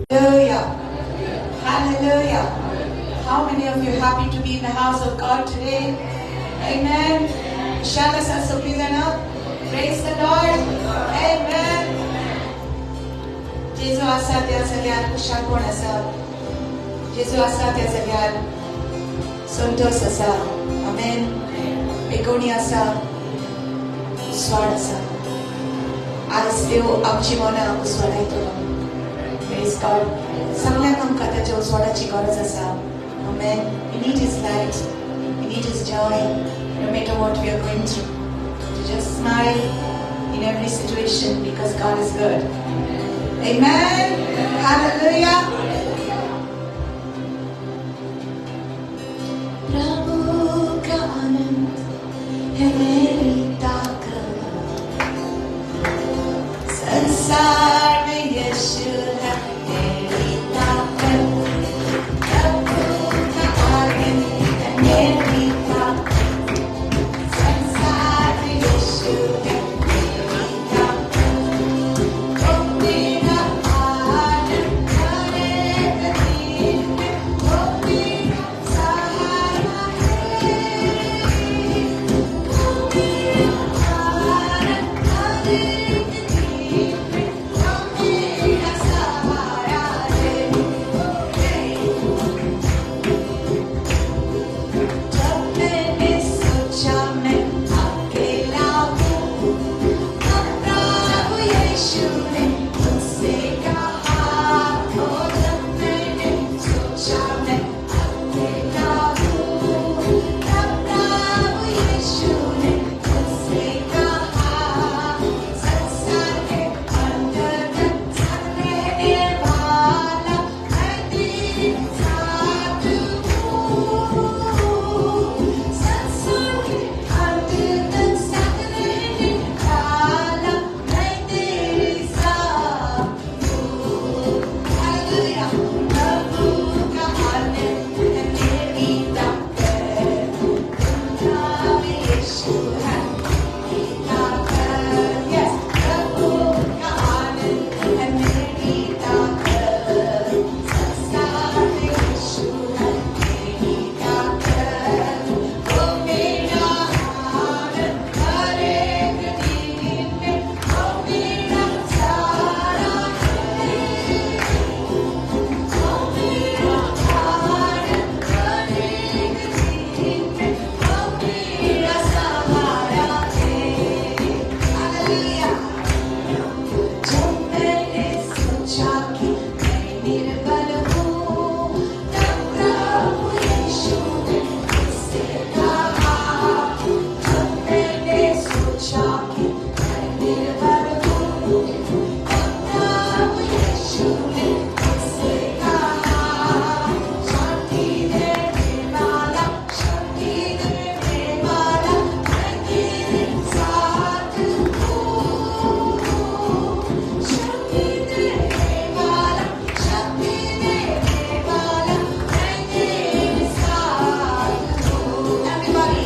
Hallelujah. Hallelujah. How many of you are happy to be in the house of God today? Amen. Shall us also please up? Praise the Lord. Amen. Jesu asatya salian kushakon asa. Jesu asatya salian suntos asa. Amen. Begoni asa. Swar asa. Alas teo amchimona kuswara ito. Praise God. Samlang ang kata jo swara chikora asa. Amen. We need His light. We need His joy. No matter what we are going through, to just smile in every situation because God is good. Amen. Hallelujah. Prabhu ka anand hai meri taakat, sansar mein Yeshu hai meri taakat. Prabhu ka anand hai meri taakat, sansar mein Yeshu hai meri taakat. Oh mera anand harer din mein, oh mera sahara hai. Oh mera anand harer din mein, oh mera sahara hai. जब मैंने सोचा मैं अकेला हूँ, तब प्रभु यीशु ने मुझसे कहा। ओ जब मैंने सोचा मैं अकेला हूँ, तब प्रभु यीशु ने मुझसे कहा। संसार के अंदर संग रहने वाला मैं तेरे साथ हूँ। संसार के अंदर संग रहने वाला मैं तेरे साथ हूँ। हालेलुया। प्रभु का आनंद है मेरी ताकत, नाम यीशु है मेरी ताकत। यस, प्रभु का आनंद है मेरी ताकत, संसार में यीशु है मेरी ताकत। ओ मेरा आनंद हर एक दिन में, ओ मेरा सहारा है। ओ मेरा आनंद हर एक दिन में, ओ मेरा सहारा है। हालेलुया। जब मैंने सोचा कि मैं निर्बल हूँ, तब प्रभु यीशु ने मुझसे कहा। जब मैंने सोचा कि मैं निर्बल हूँ, तब प्रभु यीशु ने मुझसे कहा। शांति देने वाला, शांति देने वाला मैं तेरे साथ हूँ। शांति देने वाला, शांति देने वाला मैं तेरे साथ हूँ। Everybody.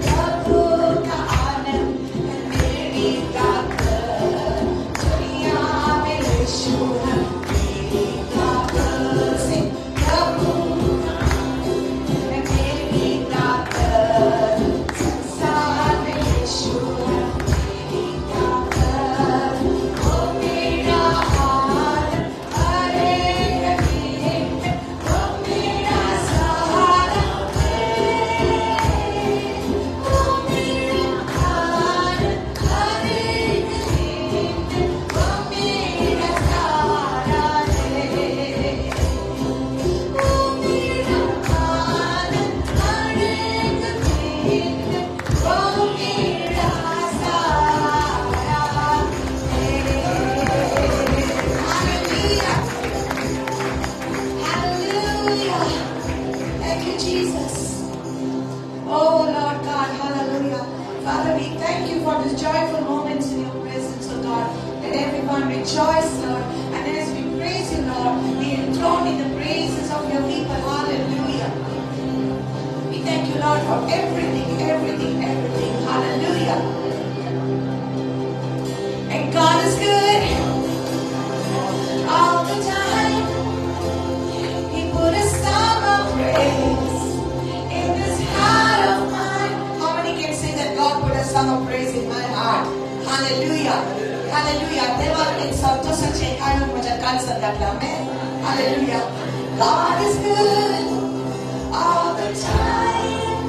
प्रभु का आनंद है मेरी ताकत, दुनिया में यीशु है मेरी ताकत। Sing. प्रभु का आनंद है मेरी ताकत, संसार में यीशु है मेरी ताकत। ओ मेरा आनंद हर एक दिन में, ओ मेरा सहारा है। ओ मेरा आनंद हर एक दिन में, ओ मेरा सहारा है। ओ मेरा आनंद हर एक दिन में, ओ मेरा सहारा है। Hallelujah. Hallelujah. Thank you, Jesus. Oh Lord God, hallelujah. Father, we thank you for these joyful moments in your presence, oh God. Let everyone rejoice, Lord. And as we praise you, Lord, be enthroned in the praises of your people. Hallelujah. We thank you, Lord, for everything, everything, everything. Hallelujah. And God is good all the time. Hallelujah. Hallelujah. Never in Santosa Chekano Majakan Amen. Hallelujah. God is good all the time.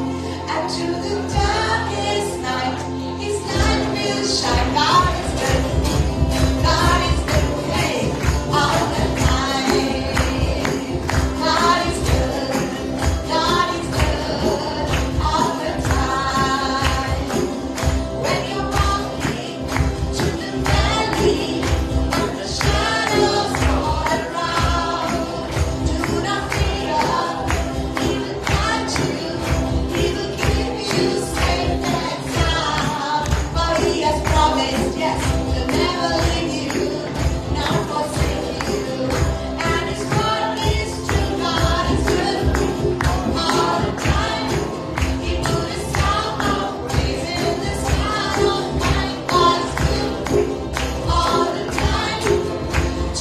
And through the darkest night, His light will shine. God is good. God is good. Hey, all the time. God is good. God is good all the time. When you're walking through the valley, and the shadows all around, do not fear. He will guide you. He will keep you safe and sound. For He has promised, yes, to never leave you, nor forsake you. And His word is true. God is good all the time. He put a song of praise in the sky. Oh my God is good all the time.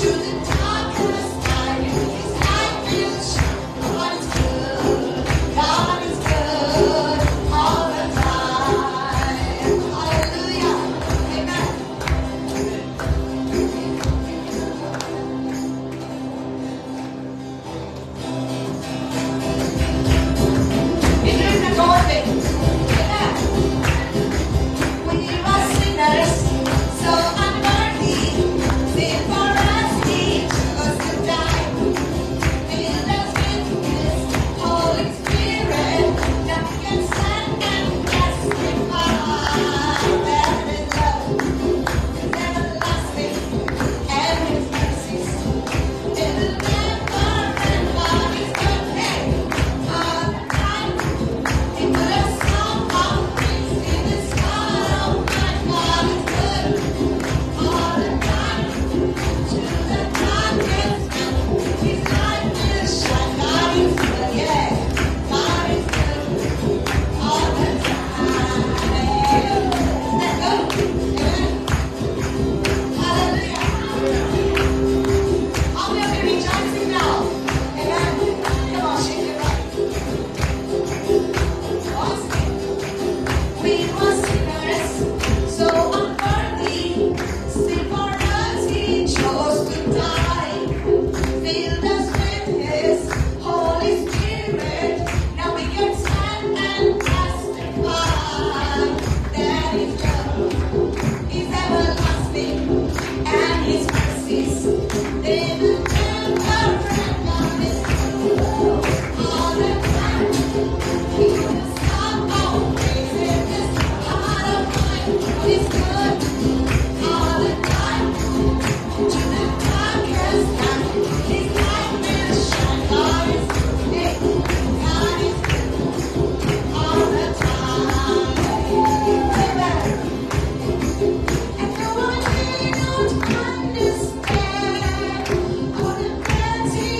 To the darkest night, His light will shine. God is good. God is good all the time. Hallelujah. Amen. It is a good thing. Amen. We were sinners, so unworthy. Sin for us, He chose to die. Filled us with His Holy Spirit, that we can stand and testify that His love is everlasting and His mercies it will never end. God is good. Hey, all the time. He put a song of praise in the sky. Oh my God is good all the time. To the darkest night, His light will shine. God is good, yeah. God is good all the time. Let's go. Amen. Hallelujah. How many of you rejoicing now? Amen. Come on, shake it right. Awesome. We were sinners, so unworthy. Sin for us, He chose to die. Filled us with His Holy Spirit. Now we can stand and testify that His love is everlasting and His mercies they will never end. God is good all the time. He will stop our praise in this heart of mine. God is good all the time. To the darkest night, His light will shine. God is good. Hey, God is good all the time. Amen. And no one may not understand all the plans He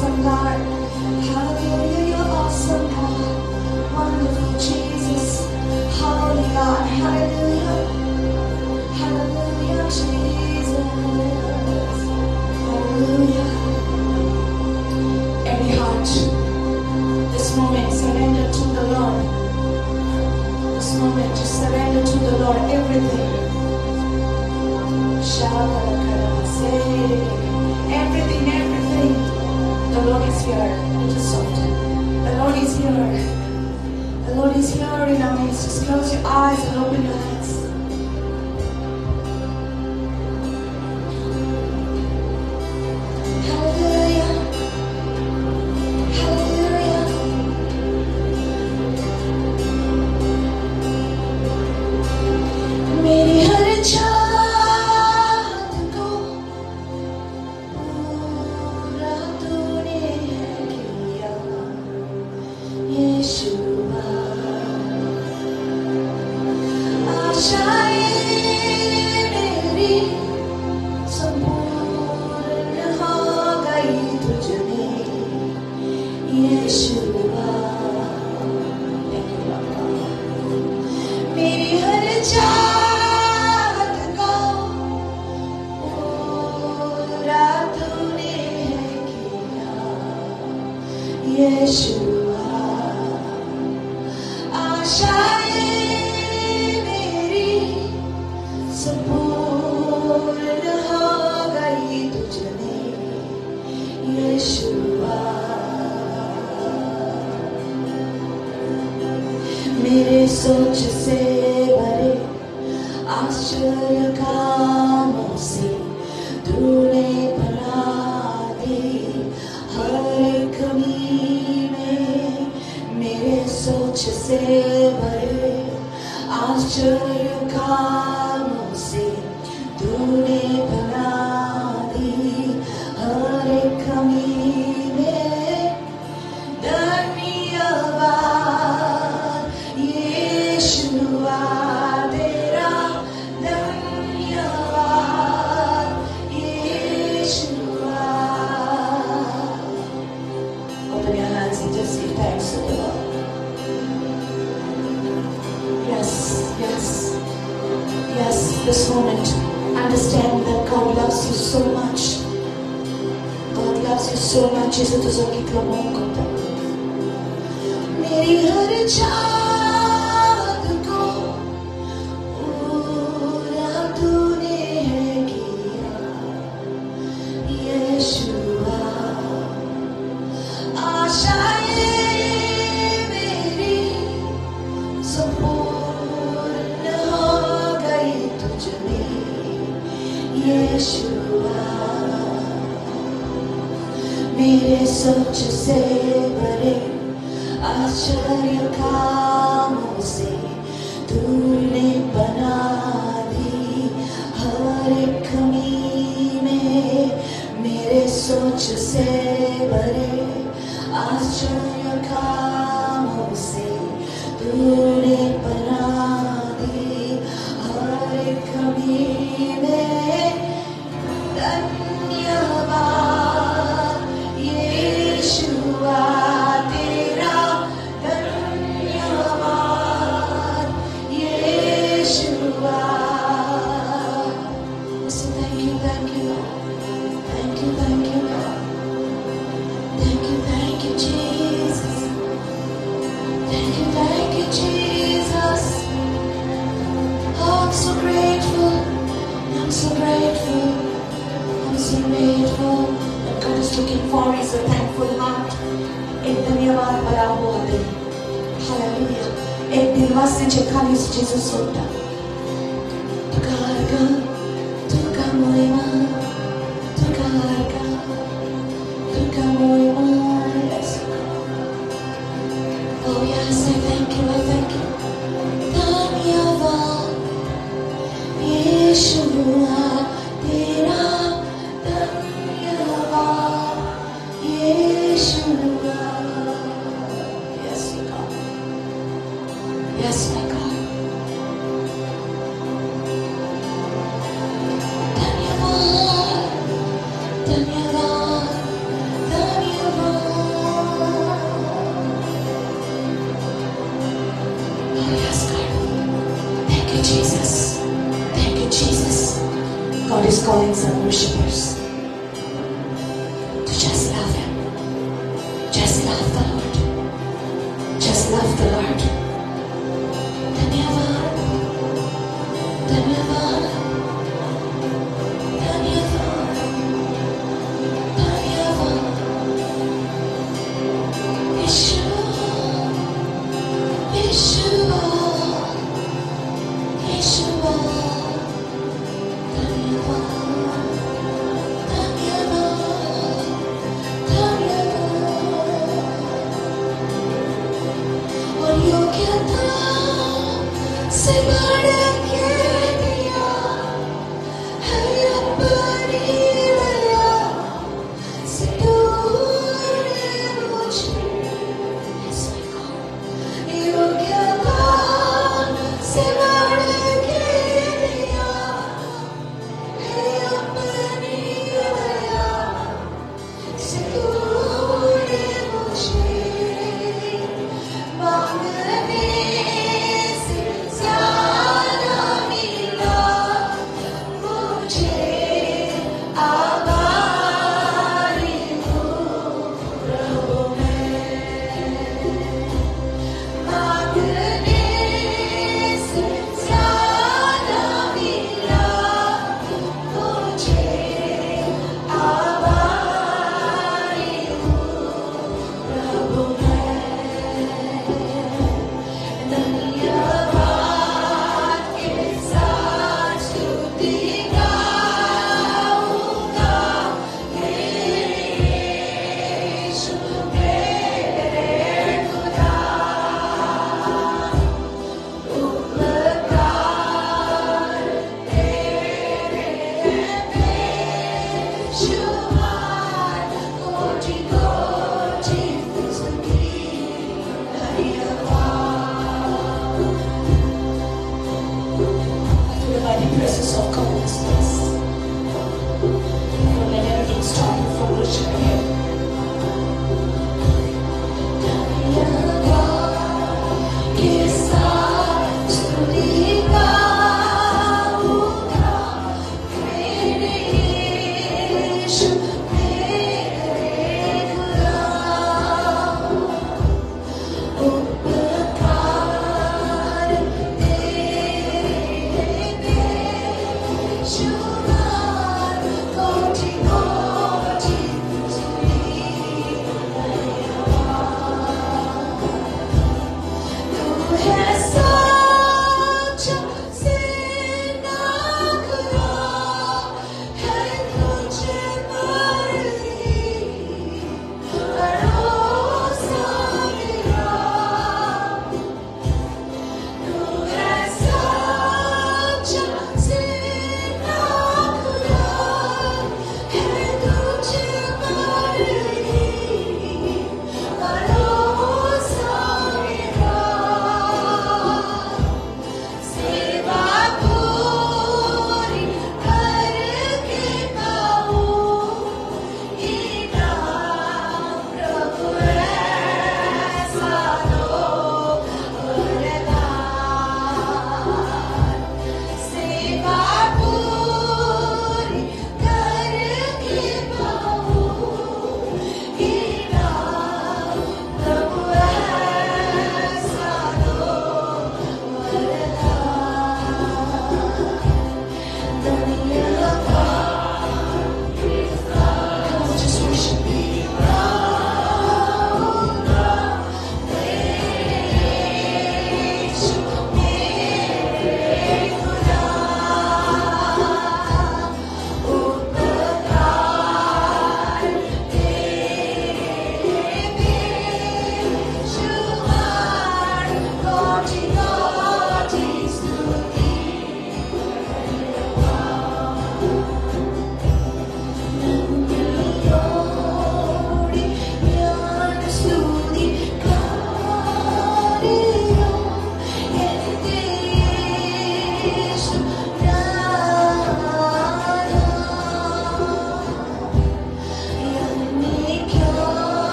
awesome God. Hallelujah, you're awesome God. Wonderful Jesus. Holy God. Hallelujah. Hallelujah, Jesus. Hallelujah. Every heart, this moment, surrender to the Lord. This moment, just surrender to the Lord everything. Everything, everything. The Lord is here. It is soft. The Lord is here. The Lord is here in our midst. Just close your eyes and open your hands. Hallelujah. Hallelujah. मेरी हर चाहत को पूरा तूने किया यीशुआ आशाएं मेरी संपूर्ण हो गई तुझ में यीशुआ मेरी हर चाहत को पूरा तूने किया यीशुआ आशाएं मेरी संपूर्ण हो गई तुझ में यीशुआ मेरे सोच से भरे आश्चर्य कामों से तूने बना दी हर कमी में मेरे सोच से भरे आश्चर्य कामों से तूने बना दी हर कमी में धन्यवाद यीशुआ तेरा धन्यवाद यीशुआ. Open your hands and just say thanks to the Lord. Yes, yes, yes. This moment, understand that God loves you so much. God loves you so much. Isso tu só que clamou conta. मेरी हर चाहत को पूरा तूने किया यीशुआ आशाएं मेरी संपूर्ण हो गई तुझ में यीशुआ मेरे सोच से भरे आश्चर्य कामों से तूने बना दी हर कमी में मेरे सोच से भरे आश्चर्य कामों से तूने बना दी हर कमी में धन्यवाद यीशुआ तेरा धन्यवाद यीशुआ. So thank you, thank you, thank you, thank you, thank you, thank you, Jesus. Thank you, Jesus. Oh, I'm so grateful. I'm so grateful. I'm so grateful. What God is looking for is a thankful heart. एक धन्यवाद भरा हुआ दिल. Hallelujah. एक दिलवासे खाली Jesus होता. Tukarga, tukamoima, tukarga, tukamoima. Yes. Oh yes, I thank you, I thank you. धन्यवाद यीशुआ तेरा धन्यवाद यीशुआ. Yes, God. Yes, my God. धन्यवाद, धन्यवाद, धन्यवाद. Yes, God. Thank you, Jesus. Thank you, Jesus. God is calling some worshipers to just love Him. Just love the Lord. Just love the Lord. Dhanyavad. Dhanyavad. Dhanyavad. Dhanyavad. Yeshua. Yeshua. Yeshua. Dhanyavad. Dhanyavad. Dhanyavad.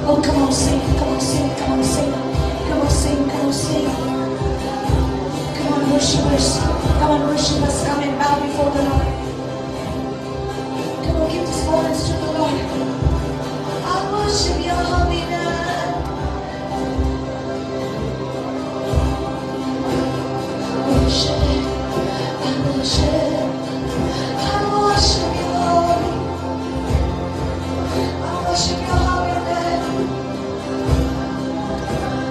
Oh, come on, sing, come on, sing, come on, sing, come on, sing, come on, sing. Come on, worshipers, come on, worshipers, come and bow before the Lord. Come on, give this moments to the Lord. I worship your holy name. I worship you, I worship, I worship you, Lord. I worship your holy name.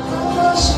I worship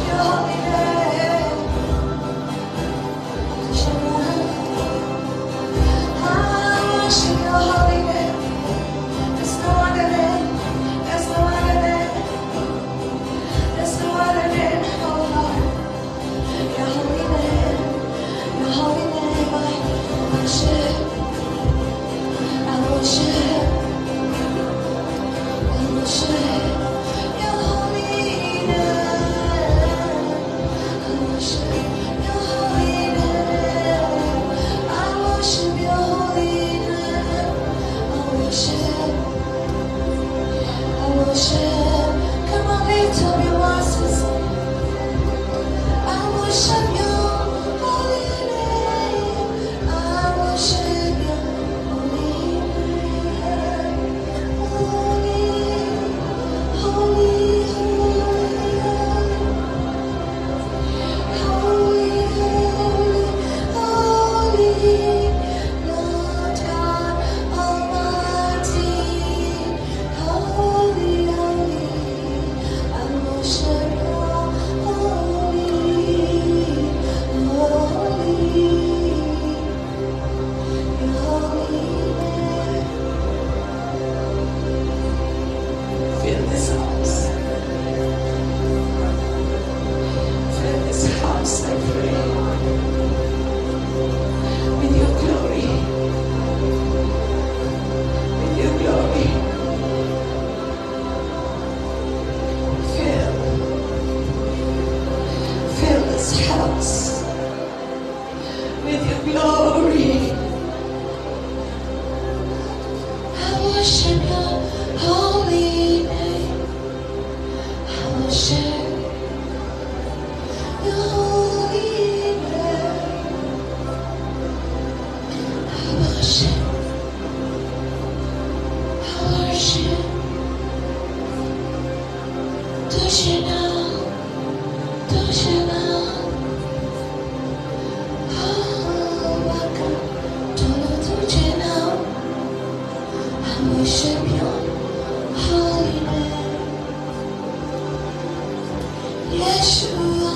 Yeshua,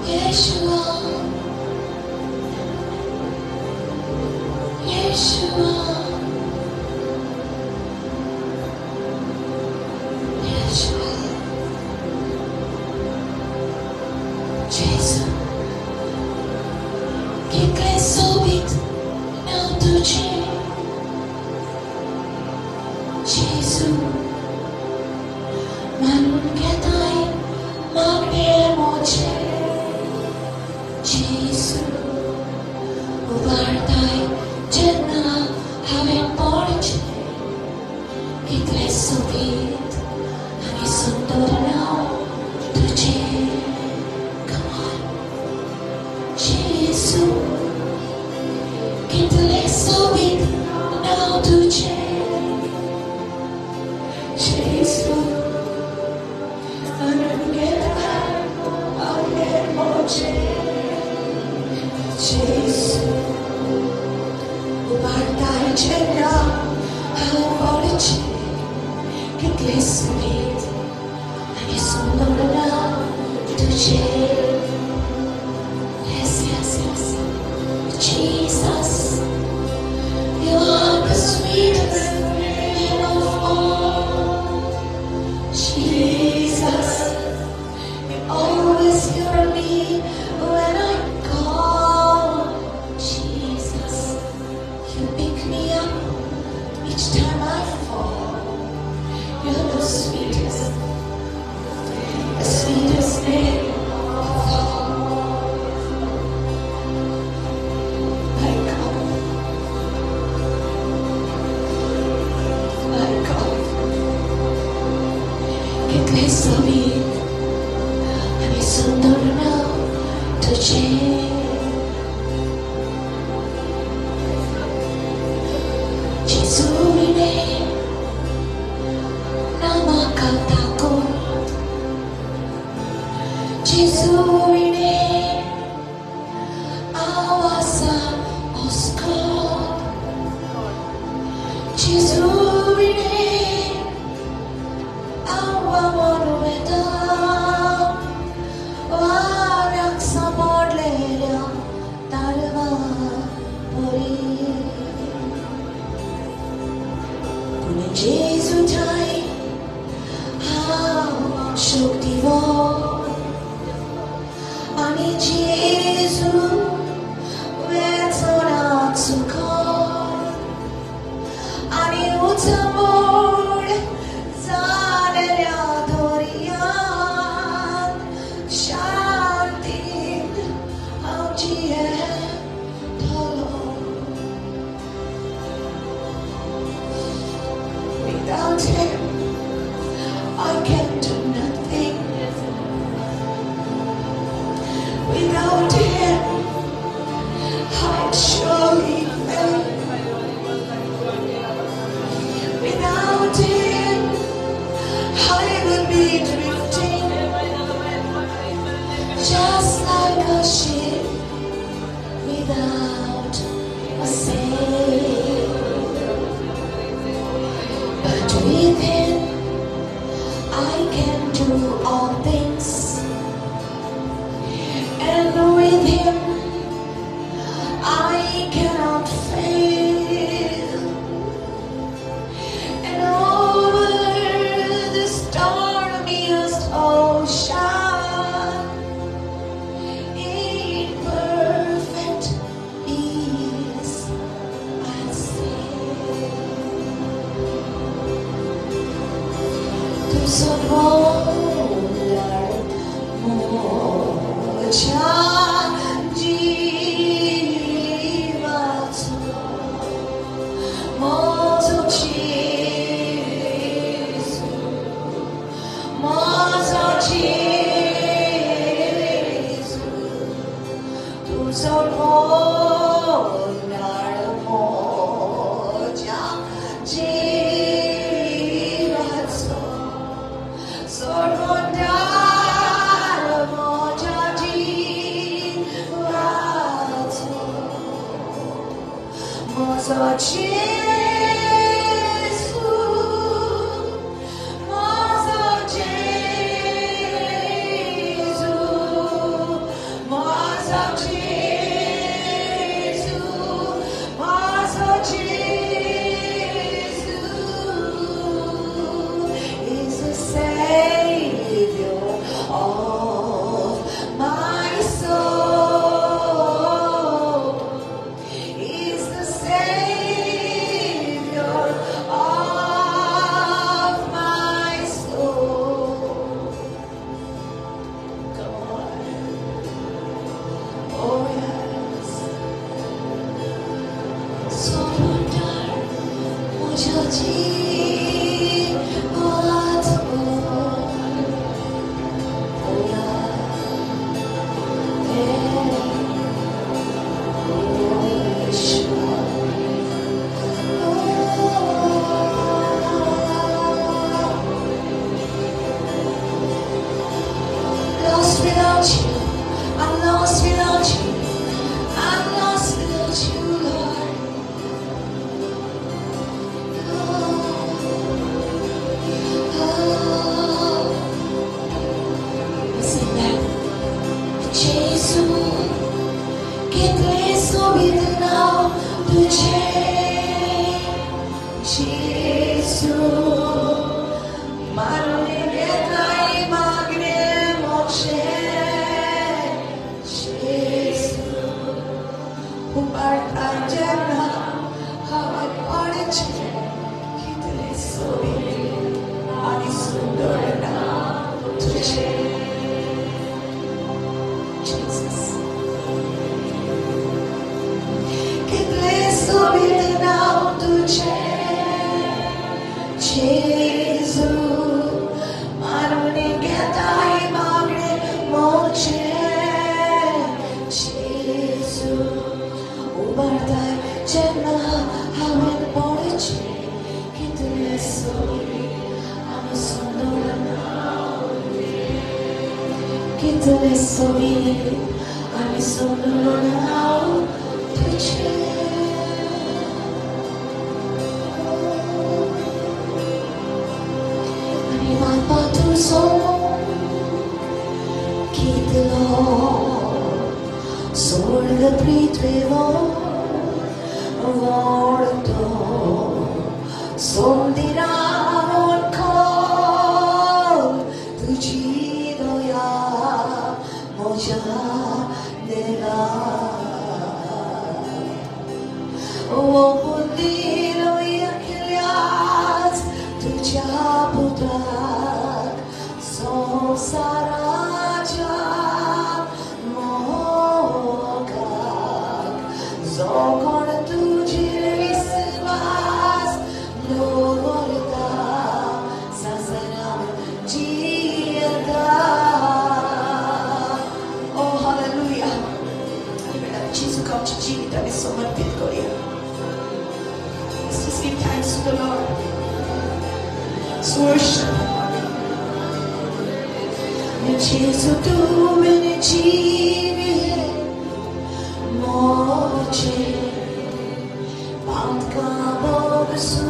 Yeshua, Yeshua, Yeshua, Jésus, che cresce vite nel tuo cielo. Gesù, ma non che dai, ma abbiamo cielo. Gesù, guardai, cenna, aven porci, che cresce vite, anche sottorno tu cielo. Come on, Gesù, che cresce vite nel tuo cielo. Gesù, non chiederai, abbiamo Gesù, guardai cenna, avrci, che cresce vite, anche sottorno tu cielo. Yes, yes, yes. Jesus, you are the sweetest name of all. Jesus, you always hear me when I call. Jesus, you pick me up each time I fall. You're the sweetest name of all. My God, my God, che questo vita mi sono tornato cielo. Gesù viene, nama kataku. Gesù viene, awasa oskot. Gesù viene, awa monueta. Warak samodleya tarva pori. Kune Gesù dai, shoktivo. Ani Gesù, vetzona tsukor. Ani utamor, zaneria dorian. Shanti, avjie tolo. Without him, I can do nothing. Without him, I'd surely fail. Without him, I would be drifting, just like a ship without a sail. But with him, I can do all things. And with him, I cannot fail. And over the stormiest ocean, in perfect peace, I'll sail. Tu sorvolar moja jivatso, mozo Gesù, mozo Gesù, tu sorvolar moja jivatso, sorvolar moja jivatso, mozo Gesù, mozo without you. I'm lost without you. I'm lost without you, Lord. Sing that. Gesù, che preso vita tu c'è. Gesù, ma non è che dai magre moce. Gesù, ubar anjana, hawa padeche, che preso vita ani sundorna tu c'è. Jesus, che preso vita tu c'è. Gesù, ma non è che dai magre moce. Gesù, ubarda cenna hawen poreche, che te ne soli, ami sondorana, che te ne soli, ami sondorana, tu c'è. Patu soul, kitlo, sorga pritvevo, vorto, sondira onkol, tujidoya, moja dela, o pundiro yakilias, tujaputa. Saraja mogak, zokon tujhe visvas, lovorta sasanam jiyata. Oh, hallelujah! Jesus, come to Jesus, that is so much beautiful. Let's just give thanks to the Lord. Let's worship. Gesù, tu me ne cibi moce, pantka Bog su,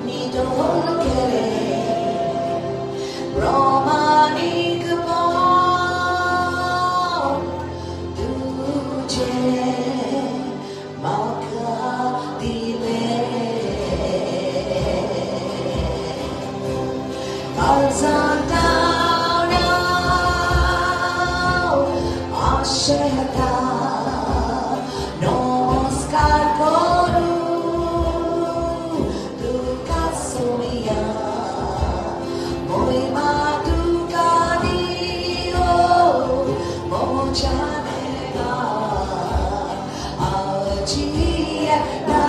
ni dolkere, romanik bon, tuje maka dile. Alzan down now, Asheta, Namaskar koru, Duka Somiya, Mohima Duka Dio, Mojanega, Ajieta.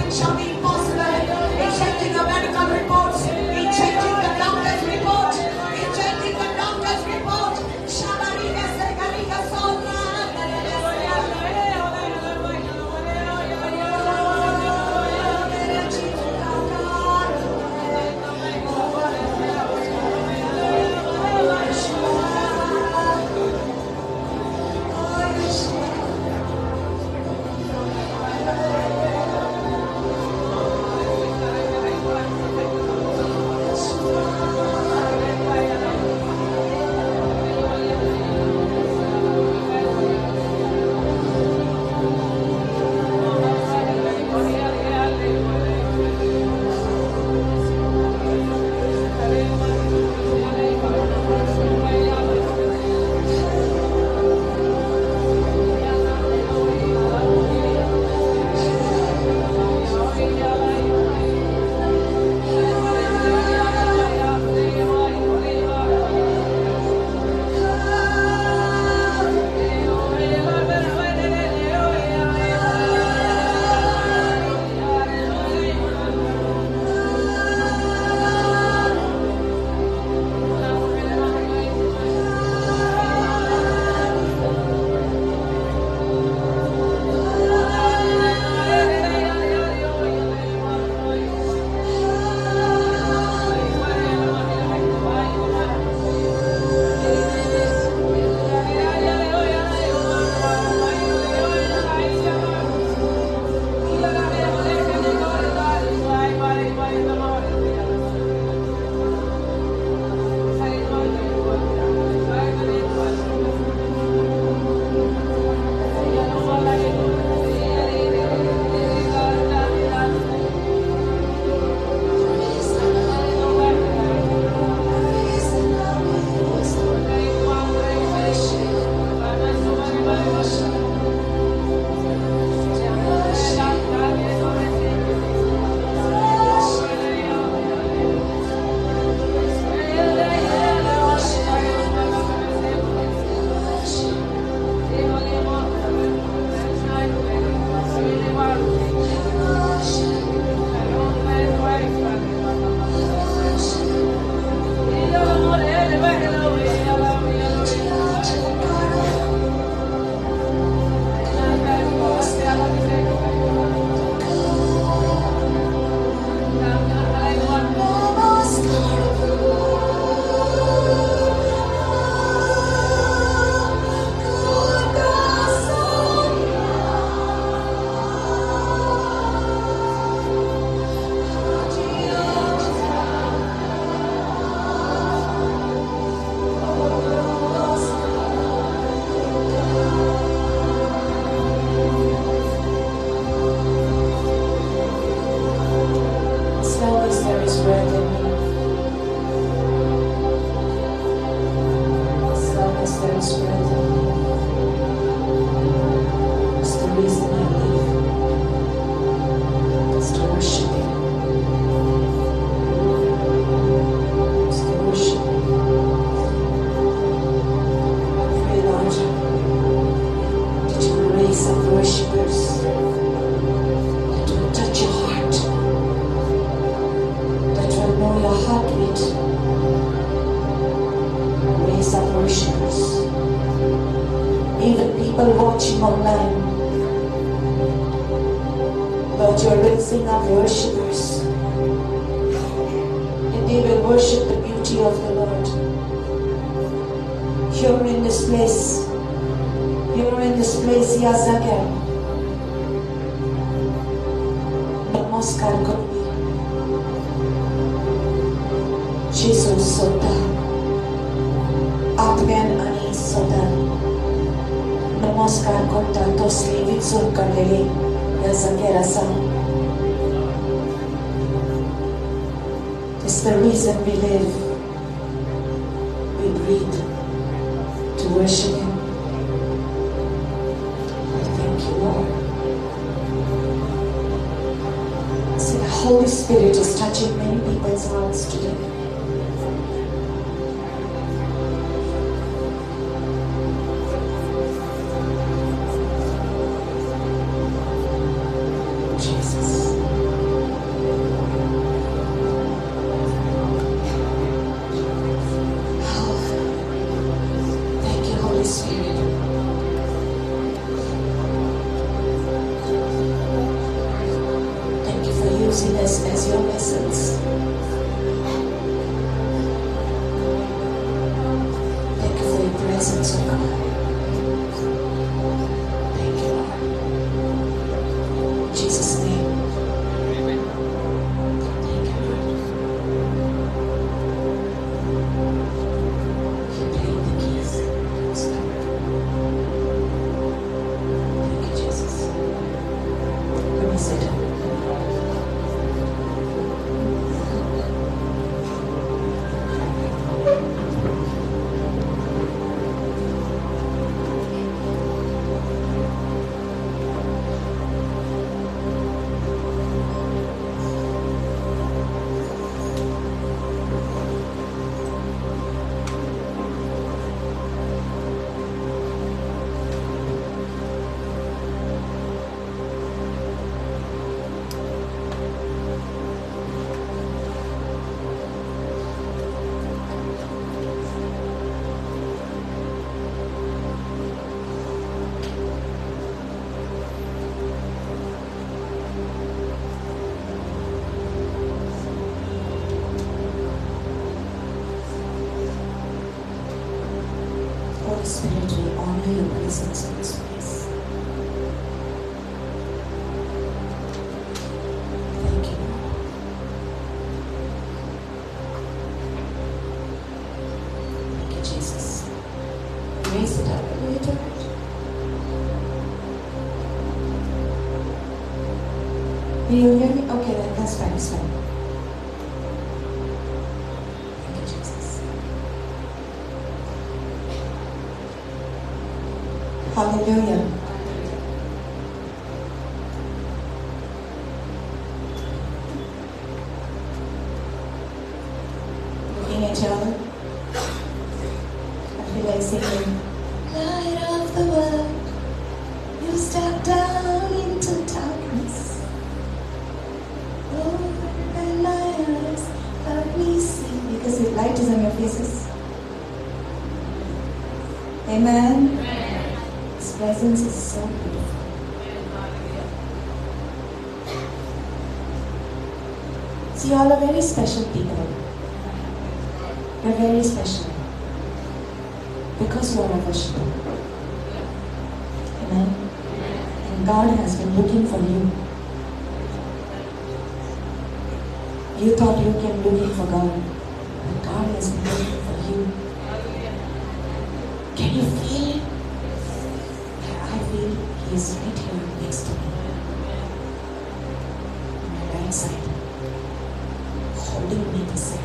nothing shall be impossible. Rejecting the medical reports, rejecting the doctor's report, rejecting the doctor's report. Shabarika Sekarika Sotra. Watching online, Lord, you're raising up worshipers, and they will worship the beauty of the Lord. You're in this place. You're in this place, Yazaka. Namaskar Gopi. Jesus Sota. Atmen Ani Sota. Namaskar Kota Tosli Vitsur Kandeli Yazakera Sam. It's the reason we live. We breathe to worship Him. Thank you, Lord. See, the Holy Spirit is touching many people's hearts today. Jesus. using us as your vessels. Thank you for your presence, oh God. Thank you, Lord. In Jesus' name. Thank you, Lord. You're playing the keys. Stop. Thank you, Jesus. Let me sit. Holy Spirit, we honor your presence in this place. Thank you, Lord. Thank you, Jesus. Raise it up a little bit. Do you hear me? Okay, that's fine, that's fine. Thank you, Jesus. Hallelujah. Looking at y'all, I feel like singing, Light of the world, you step down into darkness. Open my eyes, let me see. Because the light is on your faces. Amen. His presence is so beautiful. See, you all are very special people. You're very special. Because you are a worshiper. Amen. And God has been looking for you. You thought you came looking for God. But God has been looking for you. Can you feel it? I feel He is right here next to me. On my right side. Holding me beside.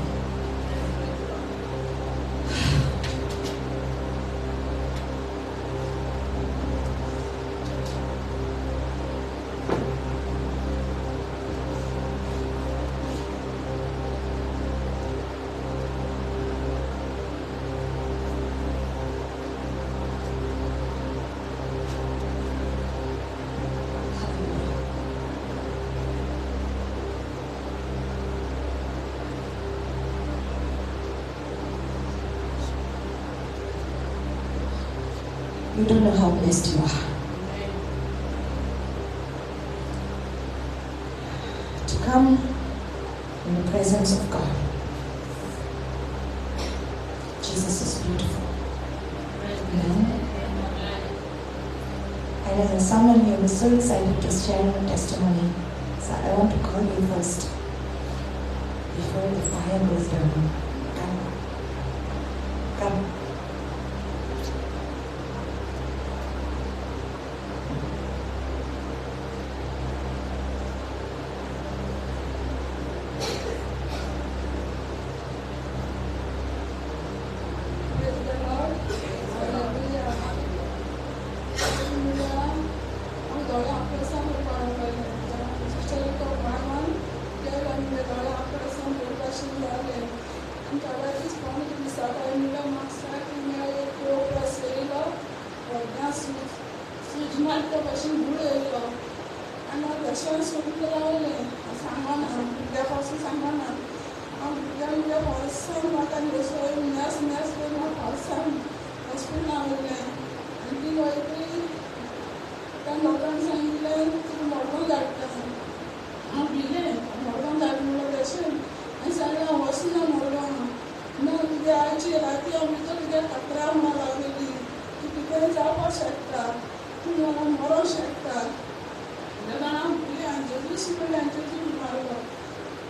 You don't know how blessed you are. To come in the presence of God. Jesus is beautiful. Amen. And as a someone here was so excited to share your testimony, so I want to call you first before the fire goes down. Come. Come.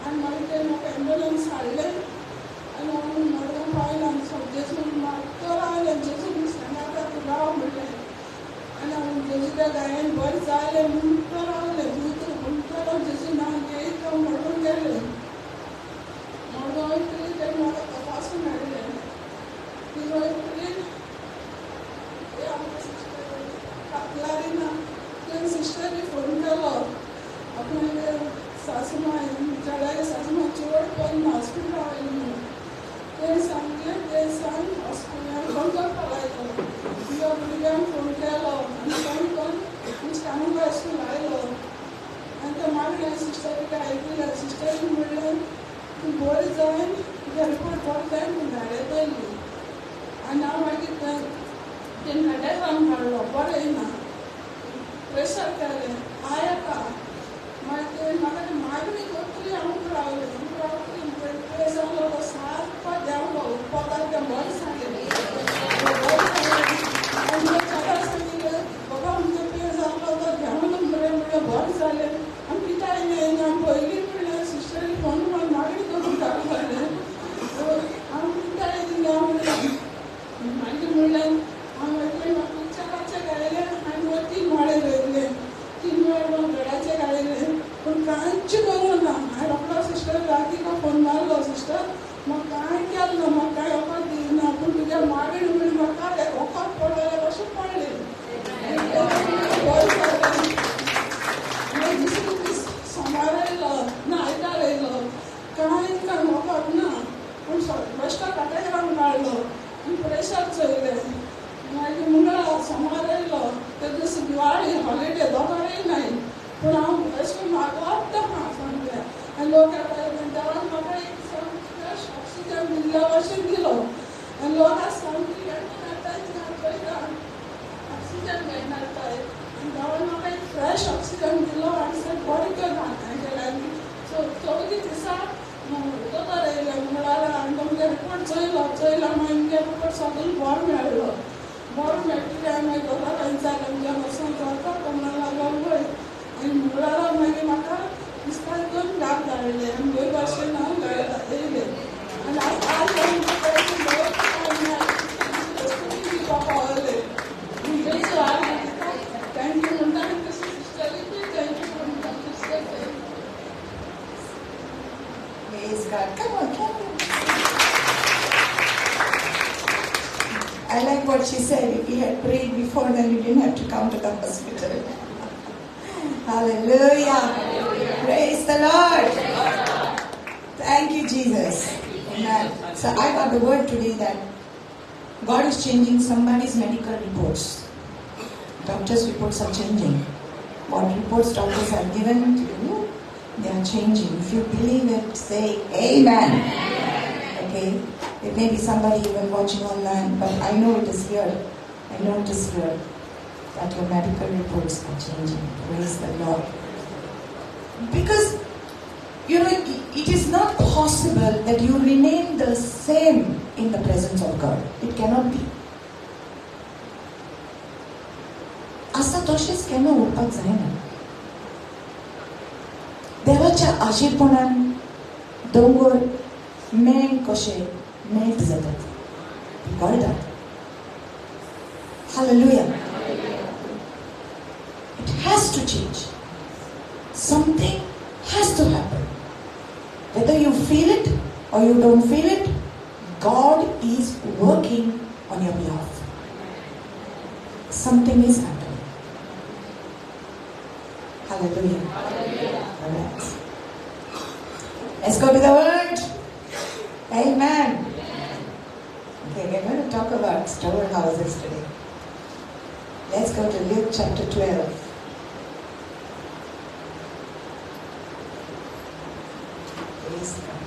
आणि मला ते लोक ambulance हाडले आनी हांव मडगांव पावलें आनी जेजून म्हाका रावलें जेजून सांगाता तूं राव म्हणलें आनी हांव जेजूच्या गायेन बरें जालें म्हणून तो रावलें तो जेजून हांव घेयत मडगांव गेलें मडगांव वयतकीर ते म्हाका तपासून हाडलें तिका वयतकीर कातलारी ना तुवें सिस्टरी फोन केलो आपणागे सासूमाय चेड्यागे सासूमाय चोड पडून हॉस्पिटल रावली म्हणून ते सांगलें ते सांग हॉस्पिटलान फोन करपा लायलो तुज्या भुरग्यांक फोन केलो आनी फोन करून कामाक वचून लायलो आनी ते मागीर सिस्टरीक आयकलें सिस्टरीक म्हणलें तूं बरी जायन तुज्या रिपोर्ट करताय म्हूण धाडयतली आनी हांव मागीर ते नड्यारान हाडलो बरें येना प्रेशर केलें आयका मागीर म्हाका ती मागणी करतली हांव रावलें प्रेशर लागलो सारको देंवलो उदपाक तें बरें सांगलें आनी चेड्या सांगिल्लें बाबा म्हणजे पेज जालो तो देंवलो म्हणलें बरें जालें आनी कित्याक येयना पयलीं म्हणलें सिस्टरी फोन करून मागणी करून धाडलें हांव कित्याक येयना म्हणलें मागीर म्हणलें हांव म्हाका विचाराचें घायलें आनी तीन माडे रोयले तीन माड घराचें घायलें पूण कांयच करूं ना हांवें रोखडो सिस्टर रातीको फोन मारलो सिस्टर म्हाका कांय केलें ना म्हाका कांय वखद दिना पूण तुज्या मागणी म्हणून म्हाका एक वखद पडलें अशें पडलें मागीर दुसरे दीस सोमार येयलो ना आयतार येयलो कांय वखद ना पूण बेश्टो काटेरान काडलो आनी प्रेशर चोयलें मागीर मंगळार सोमार येयलो ते दीस दिवाळी हॉलिडे दोगांय नाय पूण हांव अशें मागवत आहा सांगलें आनी लोक देवान म्हाका एक फ्रेश ऑक्सिजन दिल्ल्या भशेन दिलो आनी लोक सामकी घेताय पळयता ऑक्सिजन घेनाताय आनी देवान म्हाका एक फ्रेश ऑक्सिजन दिलो आनी सर बरें केलें केलें सो चवथी दिसा दोतोर येयले मंगळार आनी तुमगे रिपोर्ट चोयलो मागीर मुगे रिपोर्ट सगळें बरो मेळ्ळो बरो मेळटलें आनी मागीर दोतोर विचारलें तुमच्या वर्सान चलता कोणाक लागून वय आनी मंगळारा मागीर म्हाका दिसता दोन लाख धाडले आनी दोन वर्षान हांव येयलें आनी आज पावलें थँक्यू म्हणटा आनी तशी सिस्टरीकूय थँक्यू म्हणटा sister Praise God. Come on, come on. I like what she said. If we had prayed before, then we didn't have to come to the hospital. Hallelujah. Praise the Lord. Thank you, Jesus. Amen. So I got the word today that God is changing somebody's medical reports. Doctors' reports are changing. What reports doctors have given to you, they are changing. If you believe it, say Amen. Okay? There may be somebody even watching online, but I know it is here. I know it is here that your medical reports are changing. Praise the Lord. Because, it is not possible that you remain the same in the presence of God. It cannot be. Asa toshes केन्ना उरपाक जायना. देवाच्या आशीर्वादान दोंगर मेळ कशे melt जातात. You got that? Hallelujah. It has to change. Something has to happen. Whether you feel it or you don't feel it, God is working on your behalf. Something is happening. Hallelujah. All right. Let's go to the word. Amen. Okay, we're going to talk about storehouses today. Let's go to Luke chapter 12. Praise God.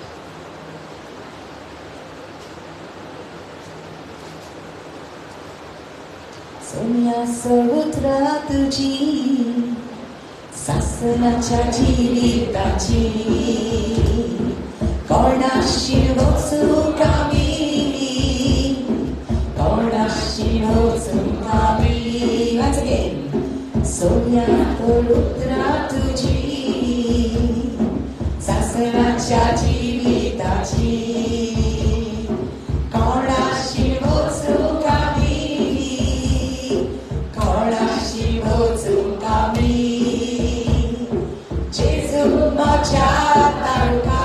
Sonia Sarutra tuji Sasanacha jiritachi Kornashirotsu kami Kornashirotsu kami. Once again. Sonia Sarutra tuji माझ्या जीविताची कोणाशी बोचू का मी, कोणाशी बोचू का मी, जेजू माझ्या तारुका,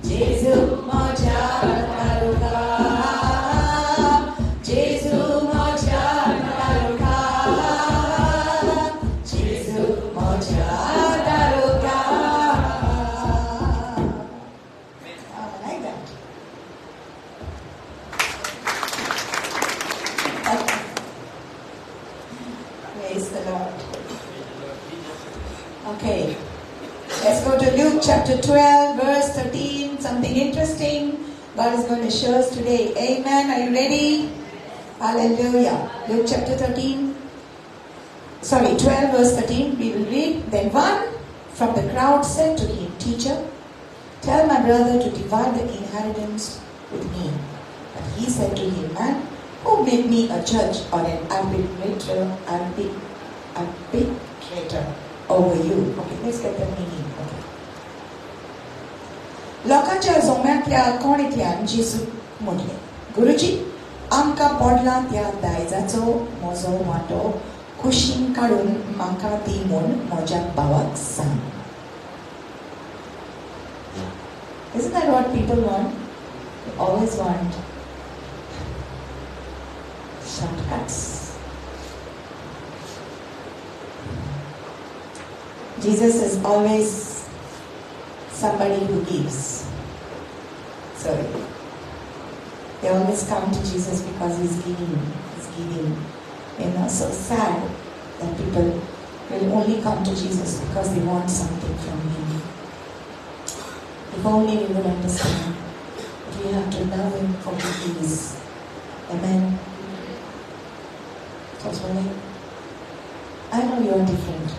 जेजू माझ्या तारुका, जेजू माझ्या तारुका, जेजू माझ्या तारुका. I like that. Praise the Lord. Okay, let's go to Luke chapter 12, verse 13. Something interesting God is going to show us today. Amen. Are you ready? Hallelujah. Luke chapter 12, verse 13. We will read. Then one from the crowd said to him, Teacher, tell my brother to divide the inheritance with me. But he said to him, Man, who made me a judge or an arbitrator over you? Okay, let's get the meaning. Okay. लोकांच्या जोम्यांतल्या कोणींतल्यान जेजू म्हणलें, गुरुजी, आमकां पडला त्या दायजाचो म्हजो वांटो कुशीन काडून म्हाका दी म्हूण म्हज्या भावाक सांग. Isn't that what people want? They always want shortcuts. Jesus is always somebody who gives. So they always come to Jesus because He's giving. He's giving. So sad that people will only come to Jesus because they want something from Him. If only we would understand that we have to love Him for who He is. Amen. So I know you are different.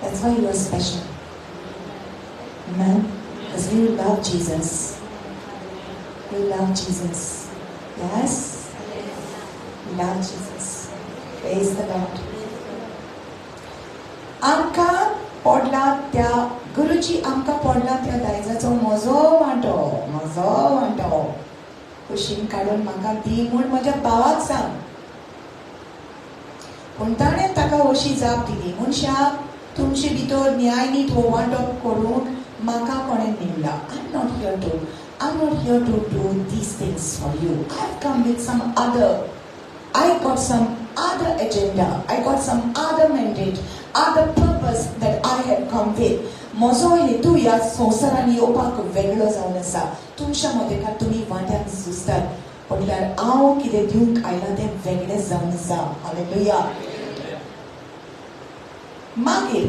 That's why you are special. Amen. Because you love Jesus. You love Jesus. Yes? You love Jesus. Praise the Lord. आमकां पडला त्या गुरुजी आमकां पडला त्या दायजाचो म्हजो वांटो कुशीन काडून म्हाका दी म्हूण म्हज्या भावाक सांग. पूण ताणें ताका अशी जाप दिली, मनशाक तुमचे भितर न्यायनीत हो वांटो करून म्हाका कोणें नेमला. I'm not here to do these things for you. I've come with some other. I got some other agenda. I got some other mandate, other purpose that I have come with. म्हजो हेतू ह्या संवसारान येवपाक वेगळो जावन आसा. तुमच्या मदेकार तुमी वांट्याक झुजतात, म्हटल्यार हांव कितें दिवंक आयलां तें वेगळें जावन आसा. हालेलुया. मागीर,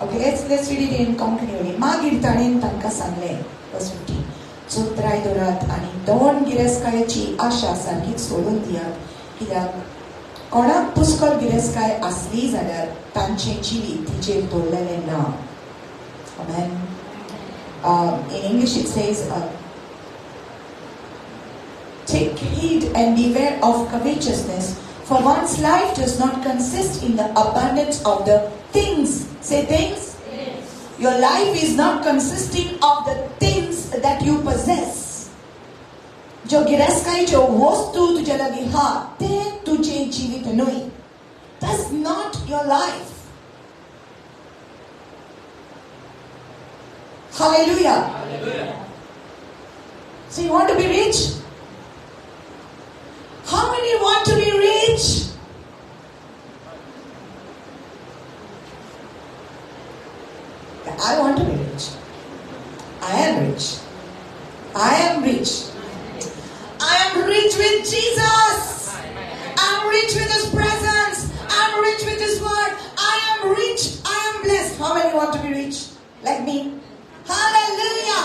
okay, let's read it in continuity. मागीर ताणें तांकां सांगलें, verse 15, चुत्राय दवरात आनी दोन गिरेस्कायेची आशा सारकीच सोडून दियात, कित्याक कोणाक पुस्कळ गिरेस्काय आसली जाल्यार तांचें जिवीत तिचेर दवरलेलें ना. Amen. In English it says, take heed and beware of covetousness, for one's life does not consist in the abundance of the things. Say things. Yes. Your life is not consisting of the things that you possess. जो गिरेस्काई जो वस्तु तुझे लगी हा ते तुझे जीवित न्हय. That's not your life. Hallelujah. Hallelujah. So you want to be rich? How many want to be rich? I want to be rich. I am rich. I am rich. I am rich with Jesus. I am rich with His presence. I am rich with His word. I am rich. I am blessed. How many want to be rich? Like me? Hallelujah.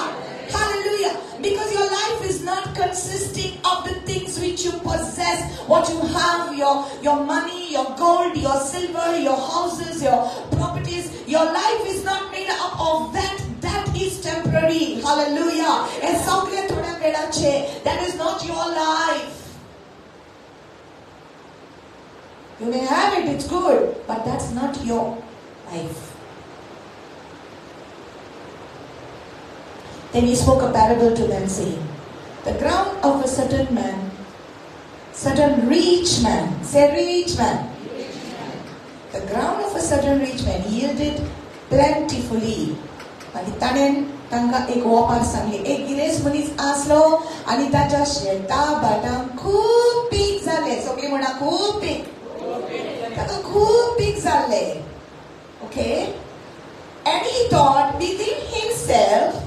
Hallelujah. Because your life is not consisting of the things which you possess, what you have, your money, your gold, your silver, your houses, your properties. Your life is not made up of that. That is temporary. Hallelujah. That is not your life. You may have it, it's good, but that's not your life. Then he spoke a parable to them, saying, the ground of a certain man, certain rich man, say rich man. The ground of a certain rich man yielded plentifully. आणि ताणें तांकां एक वोपार सांगलें, एक गिरेस्त मनीस आसलो आनी ताच्या शेता भाटांक खूब पीक जालें. सगळीं म्हणा खूब पीक. ताका खूब पीक जाल्लें. Okay? And he thought within himself,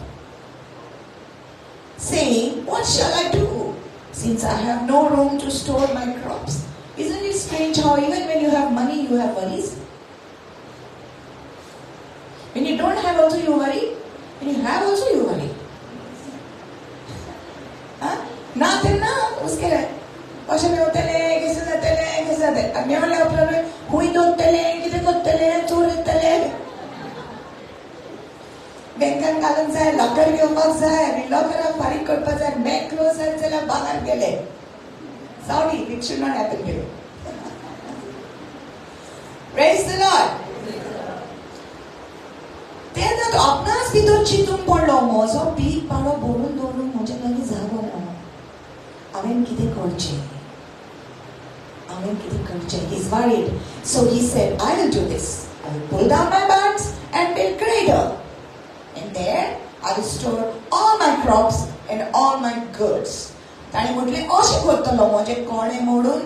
saying, what shall I do, since I have no room to store my crops? Isn't it strange how even when you have money, you have worries? When you don't have also you worry. When you have also you worry. ना ते ना उसके लिए अशे में होते ले कैसे जाते अन्य वाले अपने हुई दोते ले किधर कोते ले चोरते ले बैंकन घालून जाय लॉकर घेवपाक जाय आनी लॉकराक फारीक करपाक जाय बँक क्लोज जाय जाल्यार भांगर गेले. Sorry, it should not happen to you. Praise the Lord. तेन्ना तो आपणाच भितर चिंतून पडलो, म्हजो पीक पाडो भरून दवरून म्हजे लागीं जागो ना. हांवें कितें करचें? He's worried. So he said, I will do this. I will pull down my barns and build greater. And there I will store all my crops and all my goods. ताणें म्हटलें अशें करतलो, म्हजे कोडे मोडून.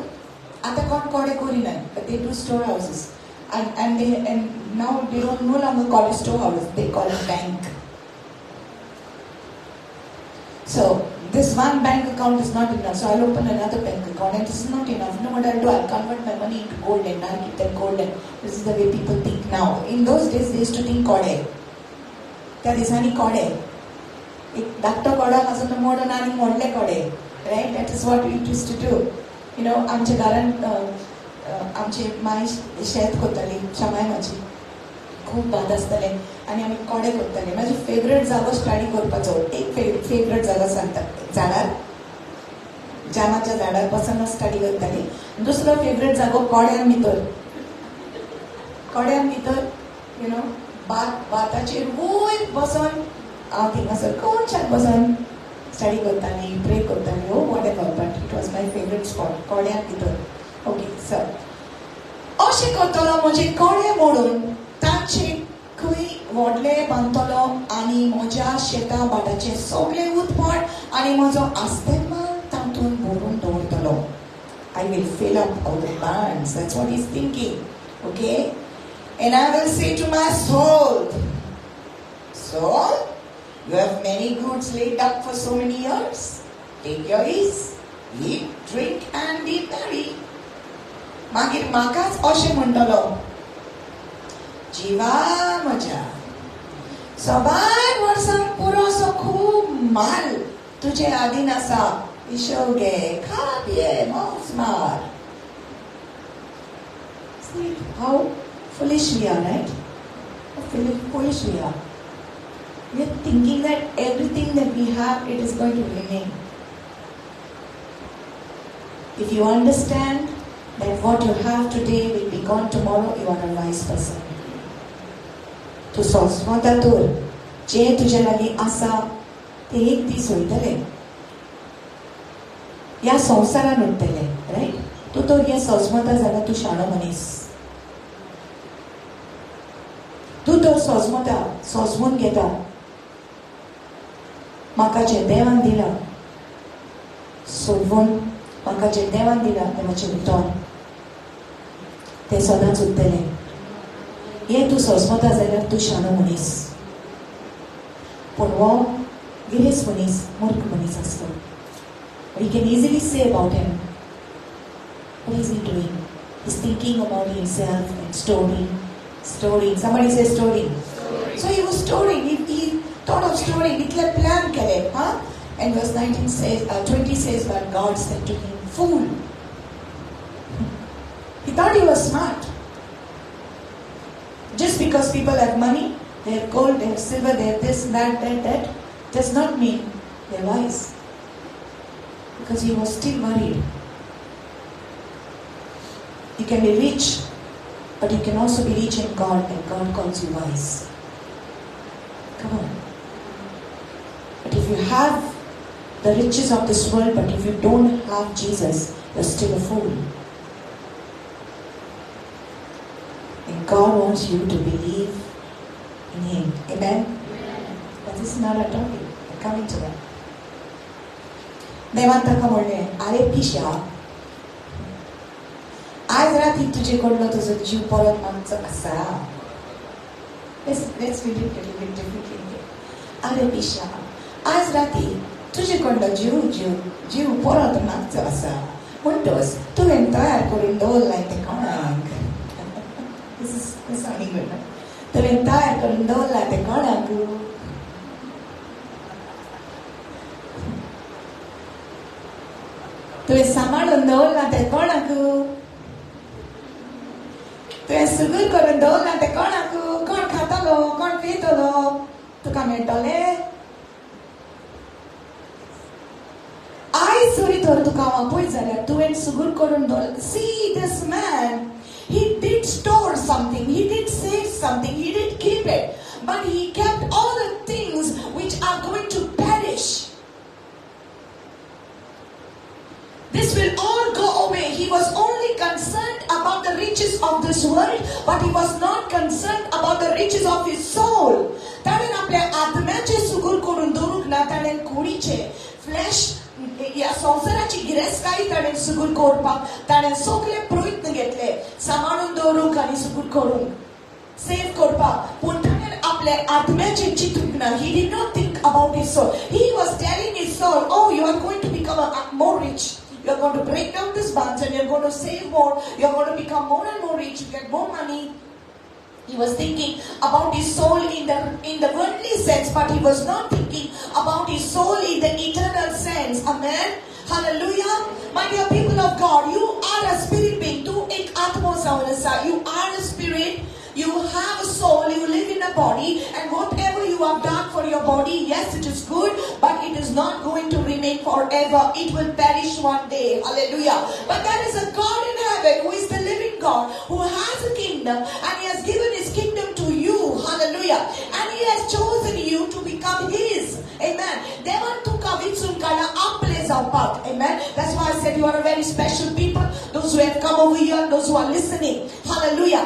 आतां कोण कोडे करिनात, but they do store houses. And now they don't no longer call it storehouse, they call it bank. So this one bank account is not enough, so I'll open another bank account, and this is not enough. No, what I'll do, I'll convert my money into gold and I'll keep that gold. And this is the way people think now. In those days, they used to think kode. त्या दिसांनी कोडे. एक धाकटो कोडो आसा तो मोडून आनी मोडले कोडे. Right? That is what we used to do. You know, आमच्या घरांत आमची माय शेत करताली, शामाय म्हाजी. खूब भात आसताले आनी आमी कोडे करताले. म्हाजी फेवरेट जागो स्टडी करपाचो. एक फेवरेट जागो सांगतात. झाडार, जामाच्या झाडार बसून स्टडी करताली. दुसरो फेवरेट जागो कोड्यां भितर, यू नो, भाताचेर वयर बसून हांव थिंगासर कोणशाक बसून स्टडी करताली, प्रे करताली, ओ whatever, but it was my favourite spot कोड्यां भितर. ओके, सर अशें करतलो, म्हजे कोडे मोडून तांचे खंय व्हडले बांदतलो आनी म्हज्या शेता भाटाचे सगळे उदपट आनी म्हजो आस्तेमान तातूंत भरून दवरतलो. I will fill up all the barns. That's what he's thinking. Okay? And I will say to my soul, soul, you have many goods laid up for so many years. Take your ease, eat, drink and be merry. मागीर म्हाकाच अशें म्हणटलो, जिवा म्हज्या, सबाय वर्सांक पुरोसो खूब माल तुजे आदीन आसा. हिशोब घे, खा पिये, मौज मार. See how foolish we are, right? How foolish we are. We are thinking that everything that we have, it is going to remain. If you understand that what you have today will be gone tomorrow, you are a wise person. तूं सोंसमोता दवर, जें तुजे लागीं आसा तें एक दीस वयतलें. ह्या संवसारान उरतलें, रायट? तूं तर हें सोंसमोता जाल्यार तूं शाणो मनीस. तूं तर सोंसमोता, सोंसमून घेता, म्हाका जें देवान दिलां, सोडवून म्हाका जें देवान दिलां तें म्हजें उतर, तें सदांच उरतलें. हें तूं सोंसमोता जाल्यार तूं शाणो मनीस. पूण हो गिरेस्त मनीस मूर्ख मनीस आसलो. We can easily say about him, what is he doing? He's thinking about himself and storing. Somebody say storing. So he was storing. He thought of storing. Itle plan kare, huh? And verse 19 says, 20 says, but God said to him, fool. He thought he was smart. Just because people have money, they have gold, they have silver, they have this, that, does not mean they're wise. Because he was still worried. You can be rich, but you can also be rich in God, and God calls you wise. Come on. you have the riches of this world, but if you don't have Jesus, you're still a fool. And God wants you to believe in Him. Amen? But this is not a topic. I'm coming to that. देवान ताका म्हणलें, आरे पिश्या, आज राती तुजे कडलो तुजो जीव परत मागचो आसा. Let's read it a little bit differently. आरे पिश्या, आज राती तुजे कडलो जीव परत मागचो आसा. म्हणटोस तुवें तयार करून दवरलाय तें कोणाक? This is sounding good, no? तुवें तयार करून दवरलाय तें कोणाक? तुवें सांबाळून दवरला तें कोणाक? तुवें सुगूर करून दवरला तें कोणाक? कोण खातलो? कोण पितलो? तुका मेळटलें? आयज जरी तर तुका वापय जाल्यार तुवें सुगूर करून दवरला. See this man, he did store something, he did save something, he did keep it, but he kept all the things which are going to perish. This will all go away. He was only concerned about the riches of this world, but he was not concerned about the riches of his soul. ताणें आपल्या आत्म्याचे सुगूर करून दवरूंक ना, ताणें कुडीचे flash ह्या संवसाराची गिरेस्तकायी ताणें सुगूर करपाक ताणें सगळे प्रयत्न घेतले सांबाळून दवरूंक आनी सुगूर करूंक सेव करपाक. पूण ताणें आपल्या आत्म्याचे चिंतूंक ना. He did not think about his soul. He was telling his soul, oh, you are going to become more rich. You are going to break down this bonds and you are going to save more. You are going to become more and more rich. You get more money. He was thinking about his soul in the worldly sense, but he was not thinking about his soul in the eternal sense. Amen. Hallelujah. My dear people of God, you are a spirit being. Tu ek atma savalasa. You are a spirit. You have a soul, you live in a body, and whatever you have done for your body, yes, it is good, but it is not going to remain forever. It will perish one day. Hallelujah. But there is a God in heaven who is the living God, who has a kingdom, and He has given His kingdom to you. Hallelujah. And He has chosen you to become His. Amen. Amen. That's why I said you are a very special people. Those who have come over here, those who are listening. Hallelujah.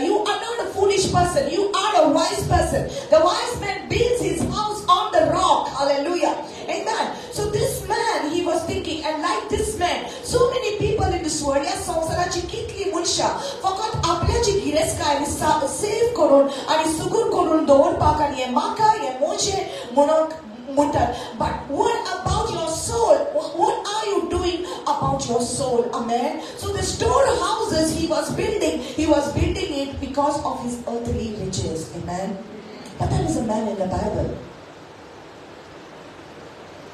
You are not a foolish person. You are a wise person. The wise man builds his house on the rock. Hallelujah. Amen. So this man, he was thinking, and like this man, so many people in this world, yes, संसाराची कितली मनशां फकत आपल्याची गिरेस्तकाय save करून आणि सुगूर करून दवरपाक आनी हे म्हाका हे मोचे म्हणून म्हणटात. But what about your soul? What are you doing about your soul? Amen. So the storehouses he was building it because of his earthly riches. Amen. But there is a man in the Bible.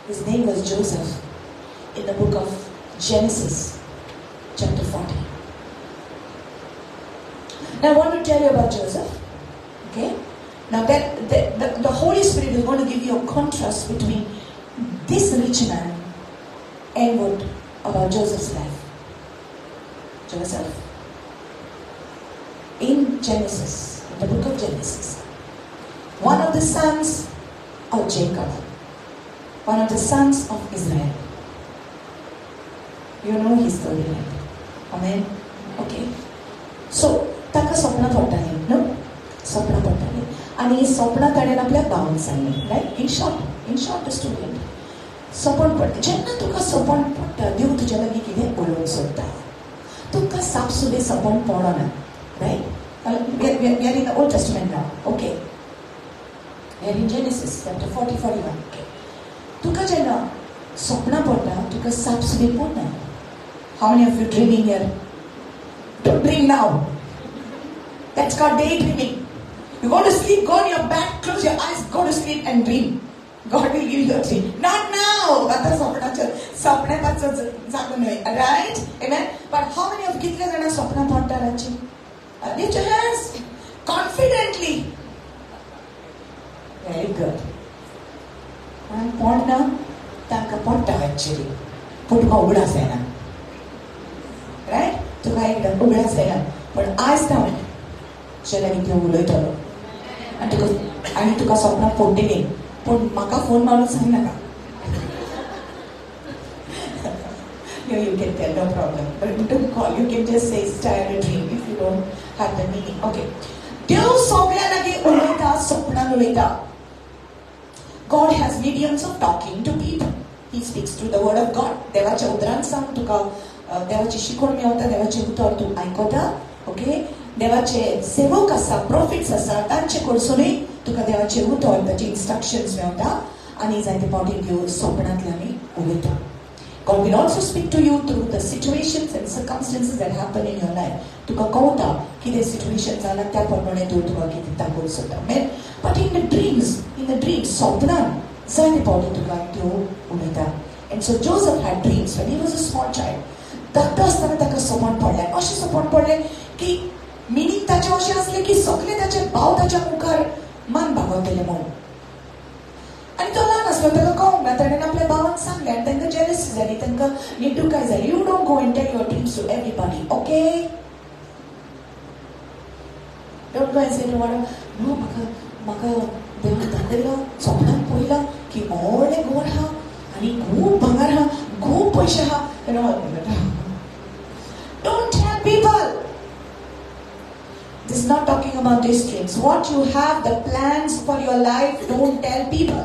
His name was Joseph. In the book of Genesis, chapter 40. Now I want to tell you about Joseph. Okay? Now that the Holy Spirit is going to give you a contrast between this rich man and what about Joseph's life. Joseph. In Genesis, in the book of Genesis, one of the sons of Jacob, one of the sons of Israel. You know his story, right? Amen? Okay. So, taka sopna portali, no? Sopna portali. आणि स्वप्न ताणें आपल्या भावाक सांगलें, right? In short the story. सपन पडटा, जेन्ना तुका सपन पडटा, देव तुज्या लागीं कितें उलोवंक सोदता. तुका सापसुदें सपन पडना, riot? We are in the Old Testament now, okay? We are in Genesis chapter 40, 41, okay? तुका जेन्ना सपना पडटा, तुका सापसुदें पडना. How many of you dreaming here? Don't dream now. That's called daydreaming. You go to sleep, go on your back, close your eyes, go to sleep and dream. God will give you a dream. Not now. Right? Amen? But how many of you are sopna porta? Lift your hands. Confidently. Very good. And porta, tanka porta actually. Putuka ugda sena. Right? Tuka ekda ugda sena. But eyes down. Shala gitya ulo italo. आणि तुका स्वप्न पडटली पण म्हाका phone मारून सांग नाका. You can tell, no problem. But don't call. You can just say it's tired a dream if you don't have the meaning. Okay. देव सगळ्या लागीं उलयता, सपनान उलयता. God has mediums of talking to people. He speaks through the word of God. देवाच्या उतरांत सांग तुका देवाची शिकवण मेवता, देवाचे उतर तूं आयकता. ओके. देवाचे सेवक आसा, प्रॉफिट्स आसा, तांचे कडसूनय तुका देवाचे उतर, ताचे इन्स्ट्रक्शन्स मेवता आनी जायते फावटी देव सपनांतल्यानय उलयता. God will also speak to you through the situations and circumstances that happen in your life. तुका कळटा कितें सिच्युएशन जाला त्या प्रमाणे देव तुका कितें दाखोवन सोदता. But in the dreams, सपनान जायते फावटी तुका देव उलयता. And so Joseph had dreams when he was a small child. धाकटो आसतना ताका सपन पडलें. अशें सपन पडलें की मिनींग ताचें अशें आसलें की सगळे ताचे भाव ताच्या मुखार मान भागवतले म्हूण. आणि तो ल्हान आसलो, ताका कळोंक ना. ताणें आपल्या भावांक सांगलें आनी तांकां जेलसी जाली, तांकां निड्डूकाय जाली. You don't go and tell your dreams to everybody, okay? Don't go and say to one, no म्हाका देवान दाखयलो, सपनांत पळयलां की व्हडलें घर आहा आनी खूब भांगार आहा, खूब पयशे आहा. Don't tell people. This is not talking about these dreams. What you have, the plans for your life, don't tell people.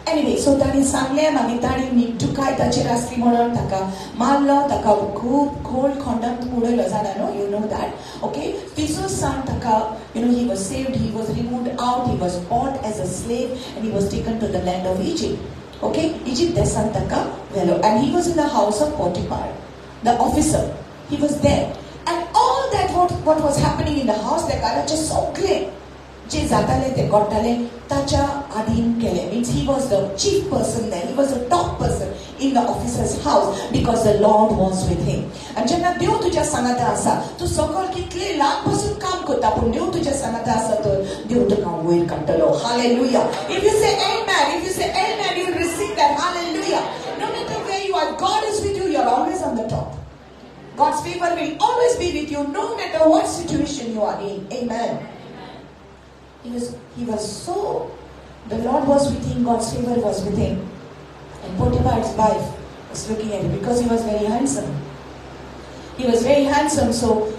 Anyway, so ताणी सांगलें आनी ताणी निड्डूकाय ताचेर आसली म्हणून ताका मारलो, ताका खूब खोल खंडांत उडयलो. जाणा न्हू, you know that. Okay? तिचो सान ताका, he was saved, he was removed out, he was bought as a slave and he was taken to the land of Egypt. Okay? Egypt देशांत ताका व्हेलो. And he was in the house of Potiphar, the officer. He was there. And all that what was happening in the house, त्या घराचे सगळे जे जाताले ते घडटाले ताच्या आधीन केले. Means he was the chief person there. He was the top person in the officer's house because the Lord was with him. आणि जेन्ना देव तुज्या सांगाता आसा, तूं सकल कितले लाख पासून काम करता, पूण देव तुज्या सांगाता आसा तर देव तुका वयर काडटलो. Hallelujah. If you say amen, you will receive that. Hallelujah. No matter where you are, God is with you. You are always on the top. God's favor will always be with you, no matter what situation you are in. Amen. He was so, the Lord was with him, God's favor was with him. And Potiphar's wife was looking at him because he was very handsome. He was very handsome, so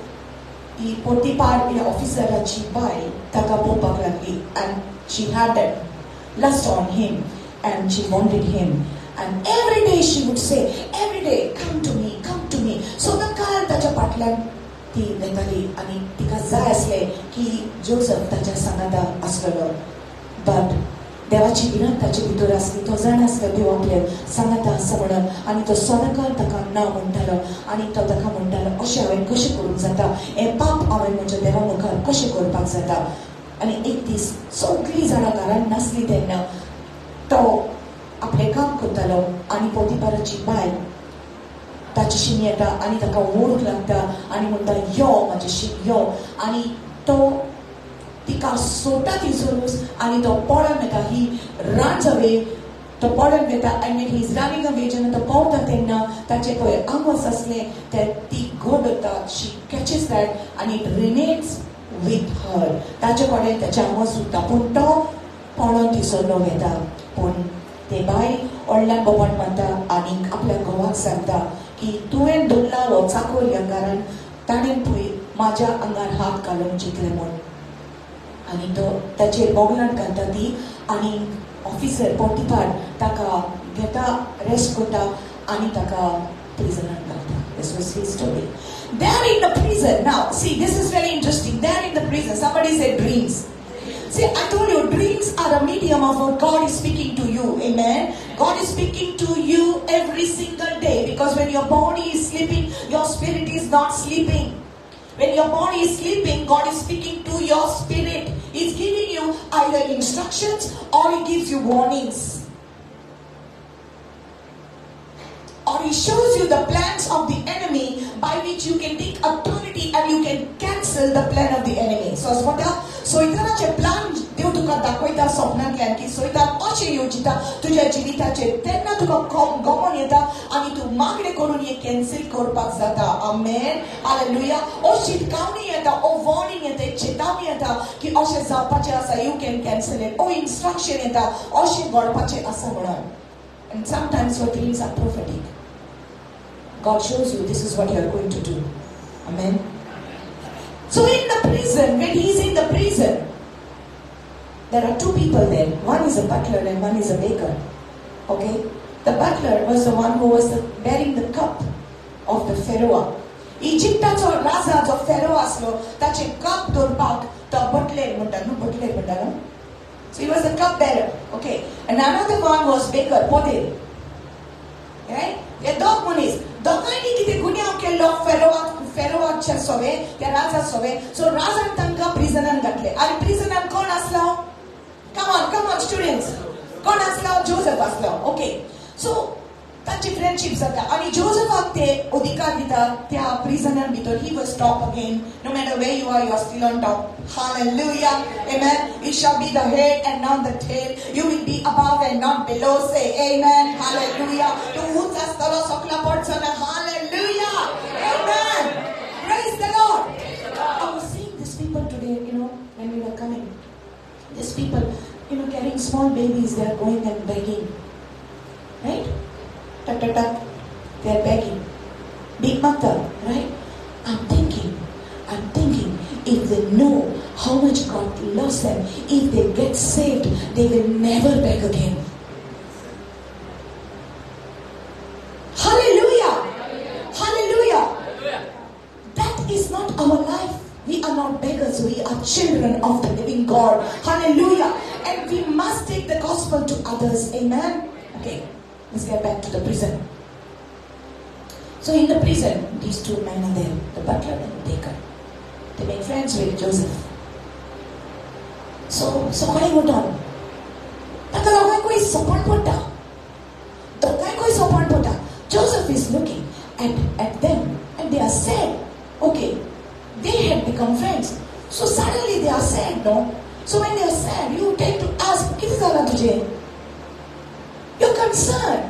the Potiphar, the officer, she bai taka popak lagli, and she had that lust on him, and she wanted him. And every day she would say, every day, come to me, come to me. So the girl tacha patlan ती येताली आनी तिका जाय आसलें की Joseph ताच्या सांगाता आसलेलो. बट देवाची विनंती ताचे भितर आसली. तो जाण आसलो देव आपल्या सांगाता आसा म्हणून, आनी तो सदांकाळ ताका ना म्हणटालो. आनी तो ताका म्हणटालो, अशें हांवें कशें करूंक जाता, हें पाप हांवें म्हज्या देवा मुखार कशें करपाक जाता. आनी एक दीस सगळीं जाणां घरांत नासलीं तेन्ना तो आपलें काम करतालो आनी पोतिफाराची बायल ताचेशी येता आनी ताका ओळख लागता आनी म्हणटा, यो म्हाजेशी यो. आनी तो तिका सोडटा थिंयसरूच आनी तो पळोवन येता. ही रन्स अवे, तो पळोवन येता. आनी ही इज रनिंग अवे. जेन्ना तो पावता तेन्ना ताचे पळय आंगस आसलें तें ती घट करता. शी कॅचेस दॅट आनी इट रिमेन्स वीथ हर. ताचे कडेन ताचें आंगस उरता, पूण तो पळोवन थिंयसर वयता. पूण ते बायल व्हडल्यान बोवाळ मारता आनी आपल्या घोवाक सांगता की तुवें दवरला हो चाकर ह्या घरान, ताणें पळय म्हाज्या आंगार हात घालून चिंतले म्हूण. आनी तो ताचेर बोगलांत घालता ती. आनी ऑफिसर पोटिफार ताका घेता, रेस्ट करता आनी ताका प्रिजनांत घालता. This was his story. There in the prison. Now, see, this is very interesting. There in the prison, somebody said dreams. See, I told you, dreams are a medium of what God is speaking to you. Amen. God is speaking to you every single day, because when your body is sleeping, your spirit is not sleeping. When your body is sleeping, God is speaking to your spirit. He's giving you either instructions or He gives you warnings. Or He shows you the plans of the enemy by which you can take authority and you can cancel the plan of the enemy. So, idanache plan dev तुका दाखयता स्वप्नांतल्यान की सैतान अशें येवजिता तुज्या जिविताचेर तेन्ना तुका गमन येता आनी तूं मागणें करून हें कॅन्सील करपाक जाता. आमेन. हालेलुया. ओ शिटकावणी येता, ओ वॉर्निंग येता, एक चेतावणी येता की अशें जावपाचें आसा, यू कॅन कॅन्सल इट. ओ इन्स्ट्रक्शन येता अशें घडपाचें आसा म्हणून. And sometimes your dreams are prophetic. God shows you this is what you are going to do. Amen. So in the prison, when he is in the prison, there are two people there. One is a butler and one is a baker. Okay? The butler was the one who was bearing the cup of the Pharaoh. Egyptaचो राजा जो फेरो आसलो ताचे cup दवरपाक तो बटलेर म्हणटा न्हू, बटलेर म्हणटा न्हू. So he was the cup bearer. Okay. And another one was baker, poder. Right? हे दोग मनीस दोगांनी कितें गुन्यांव केल्लो फेरोवाच्या सोवे त्या राजा सोवे. सो राजान तांकां प्रिजनान घातले. आनी प्रिजनान कोण आसलो? Come on students. कोण आसलो? जोसेफ आसलो. ओके. सो तांची फ्रेंडशिप जाता आनी जोसेफाक ते अधिकार दिता त्या प्रिजनान भितर. He was top again. No matter where you are still on top. Hallelujah. Amen. You shall be the head and not the tail. You will be above and not below. Say amen. Hallelujah. Tu uch astalo sokla portsona. Hallelujah. Amen. Praise the Lord. I was seeing these people today, when we were coming. These people, carrying small babies, they are going and begging. Right? Tak. They are begging. Big mother, right? I'm thinking, if they know how much God loves them, if they get saved, they will never beg again. Hallelujah. Hallelujah. That is not our life. We are not beggars. We are children of the living God. Hallelujah. And we must take the gospel to others. Amen. Okay, let's get back to the prison. So in the prison, these two men are there, the butler and the baker. They make friends with Joseph. So काय म्हणटा? ताका दोगांय कोई सोपण पडटा. दोगांय कोई सोपण पडटा. Joseph is looking at them and they are sad. Okay, they had become friends. So suddenly they are sad, no? So when they are sad, you tend to ask, किती जाला तुझे? You're concerned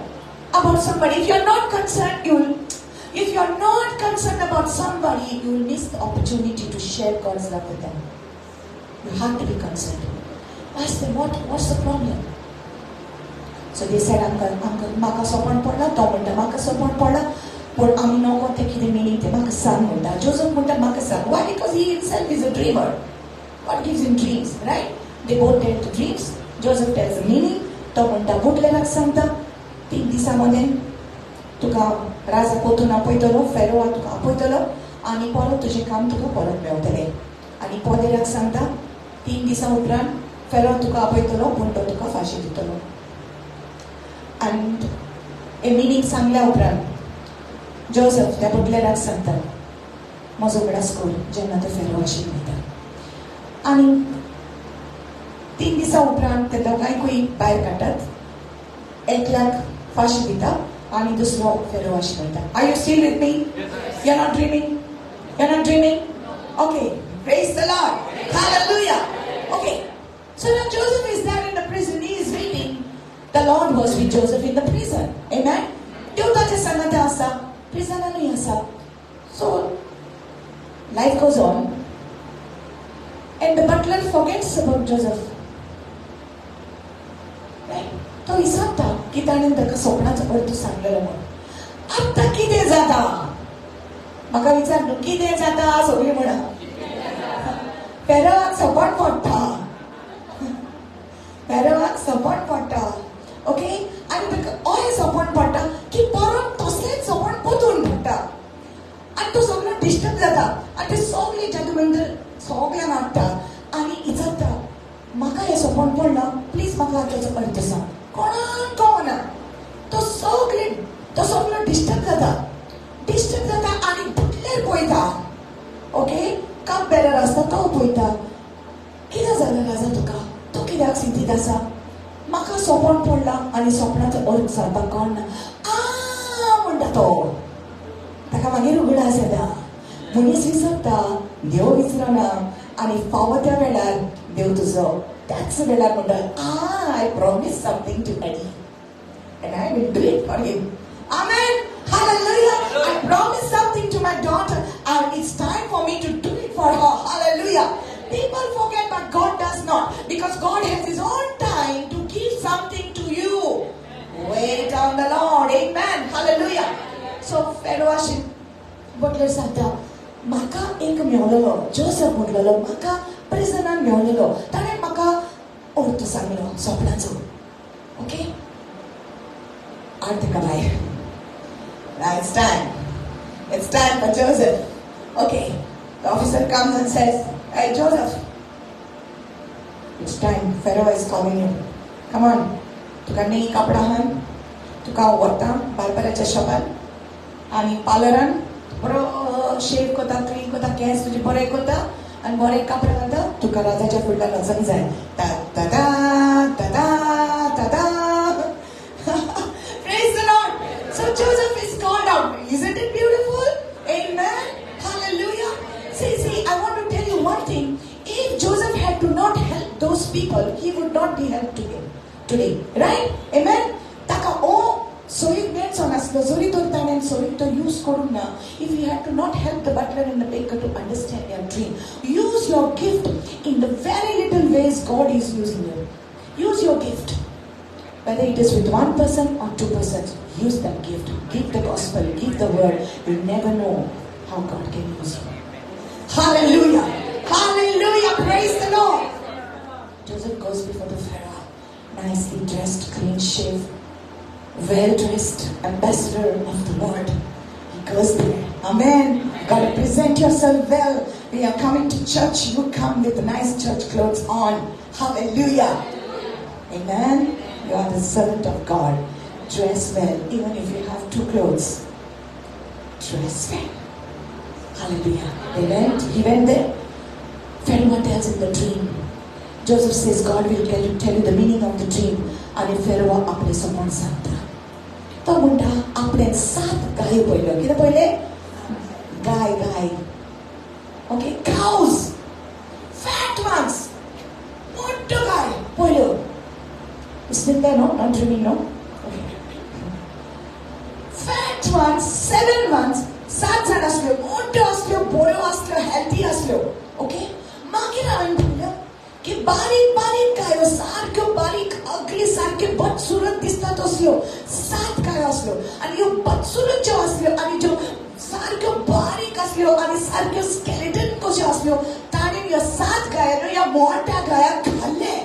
about somebody. If you're not concerned about somebody, you will miss the opportunity to share God's love with them. You have to be concerned. Ask them, what's the problem? So they said, Uncle, maka sopan podla, to म्हणटा maka sopan podla, पण आमी नको ते कितें meaning ते maka सांग म्हणटा. Joseph म्हणटा maka सांग. Why? Because he himself is a dreamer. God gives him dreams, right? They both tell the dreams. Joseph tells the meaning. तो म्हणटा बुटलेराक सांगता 3 दिसांमध्ये तुका राजा पोतून आपयतलो, फेरोआ तुका आपयतलो आनी परत तुजें काम तुका परत मेळटलें. आनी पोदेराक सांगता 3 दिसां उपरांत फेरो तुका आपयतलो पूण तो तुका फाशी दितलो. आनी हे मिनींग सांगल्या उपरांत जोसेफ त्या बुटलेराक सांगता म्हजो वांगडा स्कूल जेन्ना तो फेरो आशिल्लो वयता. आनी 3 दिसां उपरांत ते दोगांयकूय भायर काडटात. एकल्याक फाशी दिता आनी दुसरो फेरो आशिल्लो वयता. Are you still with me? Yes. You're not dreaming? You're not dreaming? Okay. Praise the Lord. Hallelujah. Okay. So now Joseph is there in the prison. He is waiting. The Lord was with Joseph in the prison. Amen. Deutaचे संगत आसा, प्रिजनानूय आसा. So life goes on. And the butler forgets about Joseph. Right? तो विसरता की ताणें ताका स्वप्नाचो अर्थ सांगलेलो म्हणून. आतां कितें जाता? म्हाका विचारलो कितें जाता सगळीं म्हणा. फेरोआक सपन पडटा. फेरोआक सपन पडटा. ओके? आनी ताका अशें सपन पडटा की परत तसलेंच सपन परतून पडटा. आनी तो सगळो डिस्टर्ब जाता. आनी ते सगळे जादूमंतर सगळ्यांक हाडटा आनी विचारता म्हाका हें सपन पडलां, प्लीज म्हाका ताचो अर्थ सांग. कोणाक कळना. तो सगळो डिस्टर्ब जाता आनी बुटलेर पळयता. ओके? कप बेरर आसता तो पळयता. कितें जालें राजा तुका? तूं कित्याक चिंतीत आसा? म्हाका सपन पडलां आनी सपनाचो अर्थ सांगपाक कळना. म्हणटा तो. ताका मागीर उगडास येता. मनीस विसरता, देव विसरना आनी फावो त्या वेळार देव तुजो That's when I'm going, I promised something to Eddie. And I will do it for him. Amen. Hallelujah. I promised something to my daughter. And it's time for me to do it for her. Hallelujah. People forget, but God does not. Because God has His own time to give something to you. Wait on the Lord. Amen. Hallelujah. So, fellowship. Butler सांगता म्हाका एक मेळ्ळलो Joseph म्हणलेलो म्हाका प्रिजनान मेळ्ळलो ताणें म्हाका अर्थ सांगलो स्वप्नाचो okay अर्थ कमाय now it's time for Joseph okay the officer comes and says hey Joseph it's time Pharaoh is calling you come on तुका न्ही कपडा हान तुका व्हरता बार्बराच्या शॉपान आनी पार्लरान बरो शेव करता क्लीन करता केस तुजे बरे करता आनी बरे कपडे घालता तुका राजाच्या फुडल्यान वचूंक जाय दादा दादा दादा praise the Lord so Joseph is called out isn't it beautiful amen hallelujah see I want to tell you one thing if Joseph had to not help those people he would not be helped today right amen taka o soik nets on aslo zori dortanen soik to use koruna if you had to not help the butler and the baker to understand their dream use your gift in the very little ways God is using you use your gift whether it is with one person or two persons use that gift give the gospel give the word you never know how God can use you hallelujah hallelujah praise the Lord Joseph goes before the Pharaoh nicely dressed clean shaved well-dressed ambassador of the Lord. He goes there. Amen. You got to present yourself well. We are coming to church. You come with nice church clothes on. Hallelujah. Amen. You are the servant of God. Dress well. Even if you have two clothes. Dress well. Hallelujah. Amen. He went there. Pharaoh tells him the dream. Joseph says, God will tell you the meaning of the dream. And Pharaoh आपले समोर सांगता तो म्हणटा आपले 7 गाय पयल्यो कितें पयले guy okay cows fat ones मोठ्यो गाय पयल्यो listening there no not dreaming no okay fat ones 7 ones 7 जाण आसल्यो मोठ्यो आसल्यो बऱ्यो आसल्यो हेल्थी आसल्यो ओके मागीर हांवें पयलें की बारीक गायो सारक्यो बारीक अगली सारके बदसुरत दिसता तसल्यो 7 गायो आसल्यो आनी ह्यो बदसुरत ज्यो आसल्यो आनी ज्यो सारक्यो बारीक आसल्यो आनी सारक्यो स्केलेटन कश्यो आसल्यो ताणें ह्यो 7 गायो ह्या मोठ्या गायाक घाल्ले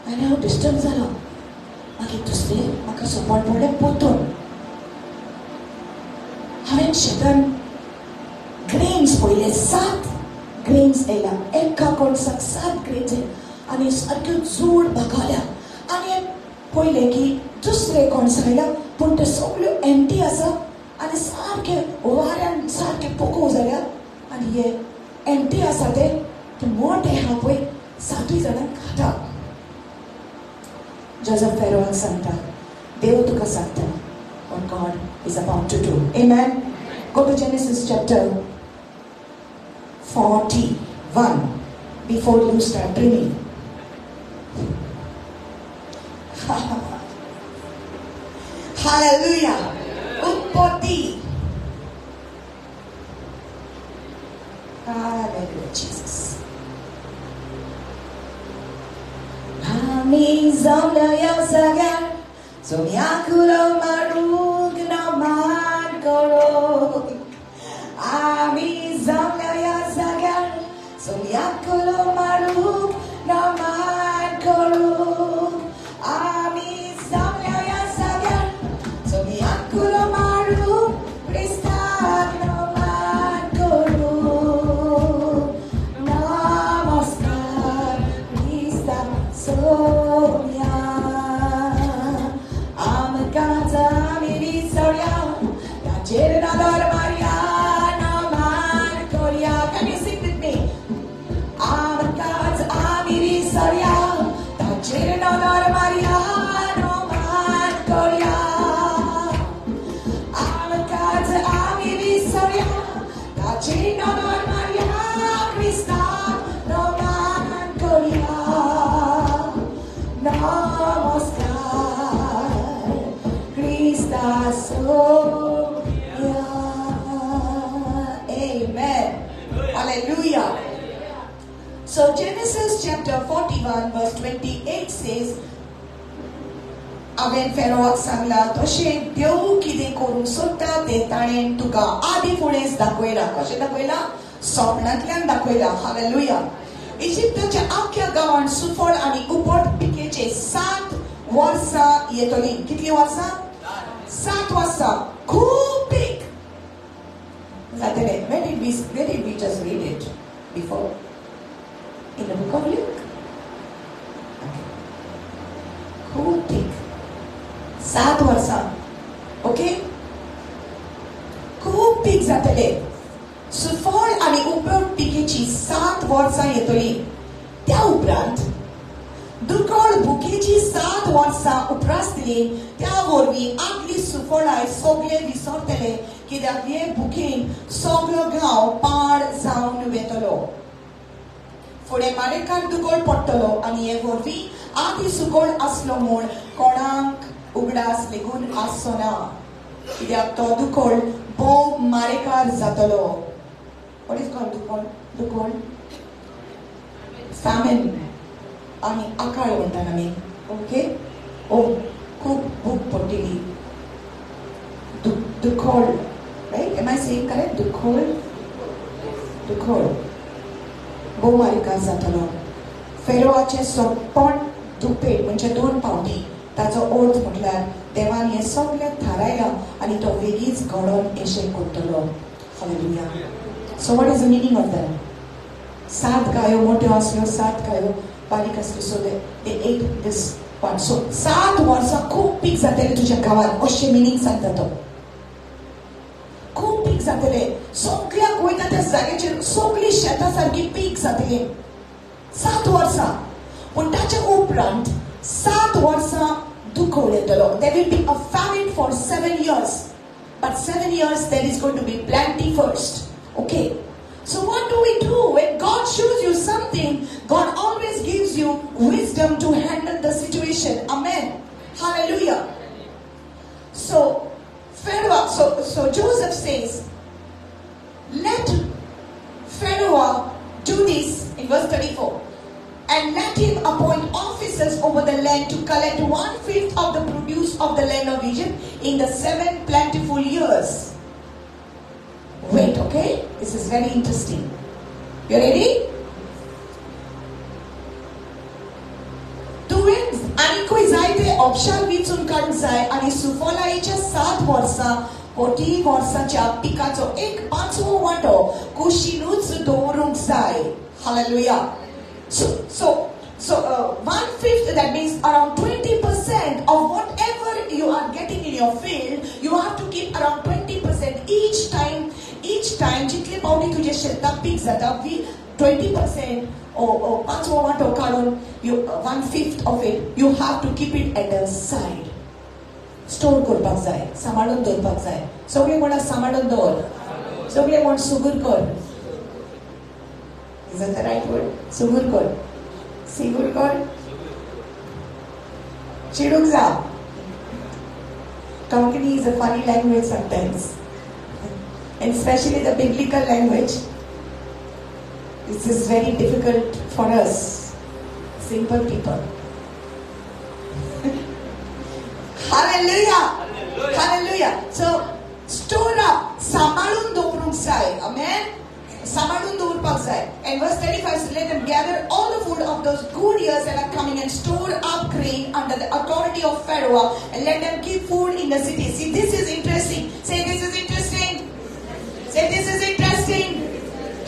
आनी हांव डिस्टर्ब जालो मागीर दुसरें म्हाका सपन पडलें पोतून हांवें शेतान ग्रेन्स पयले 7 ग्रेन्स येयला एका कोणसाक 7 ग्रेन्स आनी सारक्यो जोड भागाल्या आनी पयलें की दुसरे कोणसाक येयला पूण ते सगळ्यो एम्प्टी आसा आनी सारके वाऱ्यान सारके पोकव जाल्या आनी हे एम्प्टी आसा ते मोठे आहा पळय 7 जाणांक खाता जोसेफ फेरोवाक सांगता देव तुका सांगता what God is about to do amen go to Genesis chapter 41 before you start dreaming. Hallelujah. Utpatti. Hallelujah, Jesus. Ami zamlaya sagar, somyakulo marug naman koro. Ami zamlaya sagar, somyakulo marug naman koro. Ami zamlaya sagar, somyakulo marug pristan naman koro. Namaskar pristan somya. Amkata mi visoria, ya cherna dor Maria. Hallelujah. So Genesis chapter 41 verse 28 says, हांवें फेरोआक सांगला तशें देव कितें करूंक सोदता तें ताणें तुका आदी फुडेंच दाखयला. कशें दाखयला? स्वप्नांतल्यान दाखयला. हालेलुया. इजिप्ताच्या आख्या गांवांत सुफळ आनी उबट पिकेचे 7 वर्सां येतलीं. कितलीं वर्सां? 7 वर्सां. खूब पीक जातलें. Where did we just read it before? In the book of Luke. Okay. खूब पीक. 7 वर्सां. ओके? खूब पीक जातलें. सुफळ आनी उबट पिकेची 7 वर्सां येतलीं. त्या उपरांत दुर्गळ भुकेची 7 वर्सां उपरासतलीं. त्या वरवीं आदली सुफळाय सगळे विसरतले, कित्याक हे भुकेन सगळो गांव पाड जावन वेतलो. फुडें मारेकार दुगोळ पडटलो आनी हे वरवीं आदी सुगोळ आसलो म्हूण कोणाक उगडास लेगून आसचो ना, कित्याक तो दुकोळ भोव मारेकार जातलो. What is called दुकोळ? फॅमिन आनी आकाळ म्हणटात आमी. ओके? खूब भूक पडटली. दुकोळ, right? Am I saying correct? दुकोळ भोव मारेकार जातलो. फेरोआचें सोंपण दुपेट म्हणजे 2 पावटी. ताचो अर्थ म्हटल्यार देवान हें सगळें थारायलां आनी तो वेगळीच घडोवन येशें करतलो. Hallelujah. So what is the meaning of that? 7 गायो मोठ्यो आसल्यो, 7 गायो बारीक आसल्यो. So they ate this one. So 7 वर्सां खूब पीक जातलें तुज्या गांवांत, अशें मिनींग सांगता तो. खूब पीक जातलें. सगळ्याक वयता त्या जाग्याचेर सगळीं शेतां सारकी पीक जातलीं. 7 वर्सां. पूण ताच्या उपरांत 7 वर्सां दुकोळ येतलो. There will be a famine for 7 years. But 7 years there is going to be plenty first. Okay. So what do we do? When God shows you something, God always gives you wisdom to handle the situation. Amen. Hallelujah. So Pharaoh, so Joseph says, let Pharaoh do this in verse 34. And let him appoint officers over the land to collect 1/5 of the produce of the land of Egypt in the 7 plentiful years. Wait, okay? This is very interesting. You ready? तुवें आनी खंय जायते option विचून काडूंक जाय आनी सुफलायेच्या 7 वर्सां 40 वर्सांच्या पिकाचो एक 5वो वांटो कुशीनूच दवरूंक जाय. Hallelujah. So 1/5, that means around 20% of whatever you are getting in your field, you have to keep around 20% each time. जितले पावटी तुझे शेताक पीक जाता, 20% or 5वो वांटो काडून 1/5 of it, you have to keep it at the side. Store करपाक जाय, सांबाळून दवरपाक जाय. सगळे म्हणा सांबाळून दवर. सगळे म्हण सुगूर कर. Is that the right word? Sugur kor. Sigur kor. Chiduk za. Konkani is a funny language sometimes. And especially the biblical language. This is very difficult for us, simple people. Hallelujah. Hallelujah. So, store up. Samalun dovrum sai. Amen. Samadun dovurpak zay. And verse 35 says, let them gather all the food of those good years that are coming and store up grain under the authority of Pharaoh and let them keep food in the city. See, this is interesting. Say, this is interesting. Say, this is interesting.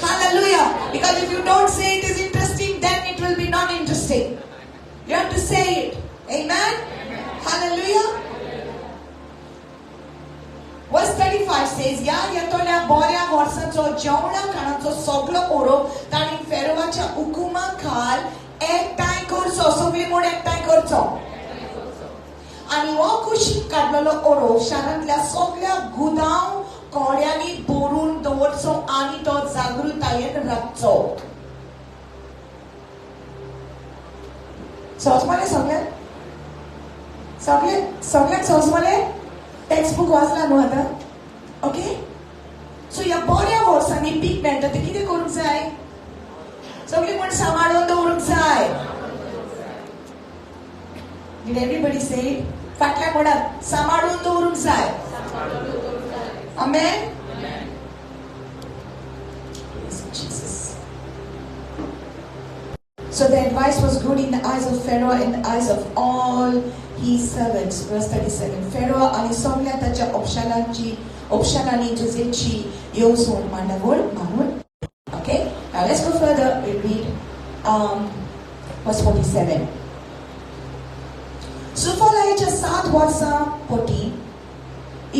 Hallelujah. Because if you don't say it is interesting, then it will be not interesting. You have to say it. Amen? Hallelujah. Verse 35 says, या येतोल्या बऱ्या वर्साचो जेवणा खाणाचो सगळो ओरो ताणी फेरोवाच्या हुकुमा खाल एकठांय करचो. सगळे म्हण एकठांय करचो. आनी हो कुशीक काडलेलो ओरो शारांतल्या सगळ्या गुदांव कोड्यांनी भरून दवरचो आनी तो जागृतायेन राखचो. समजले सगळ्यांक? सगळ्यांक समजले? टेक्स्ट बुक वाचला न्हू आता? ओके? सो ह्या बऱ्या वर्सांनी पीक मेळटा ते कितें करूंक जाय? Did everybody say it? फाटल्या मोडात सांभाळून दवरूंक जाय. Amen? Praise Jesus. So the advice was good in the eyes of Pharaoh and the eyes of all his servants. Verse 37. Pharaoh आणि सगळ्या त्याच्या optionally जुजेची येऊन मांडवोळ मानून. Okay? Now let's go further. We'll read verse 47. सुफलायाच्या 7 वर्सां पोटी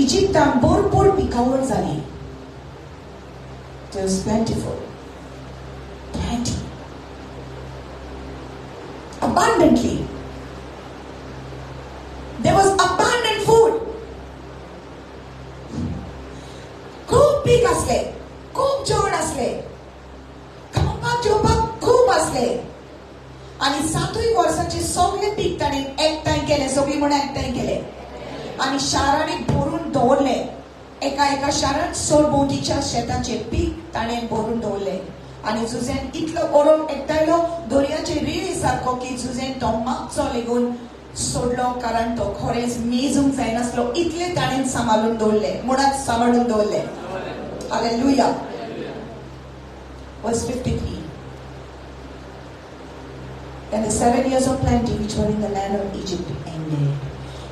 इजिप्तान भरपूर पिकावळ जाली. It was plentiful. Plenty. Abundantly. There was abundant food. खूप पीक असले, खूप जेवण असले, खावपाक जेवपाक खूप असले. आणि 7 वर्सांचे सगळे पीक ताणे एकठांय केले, सगळी म्हणून एकठांय केले. आणि शारांनी भरून दवरले. एका शारांत सरभोवतीच्या शेताचे पीक ताणे भरून दवरले. आणि जुजेन इतलो ओरोप एकठांयलो दर्याचे रिळी सारको की जुजेन तो मागचो लेगून सोडलो, कारण तो खरेंच मेजूंक जायनासलो. इतले ताणें सांबाळून दवरले, मुळात सांबाळून दवरले. Hallelujah. Verse 53. Then the 7 years of plenty which were in the land of Egypt ended.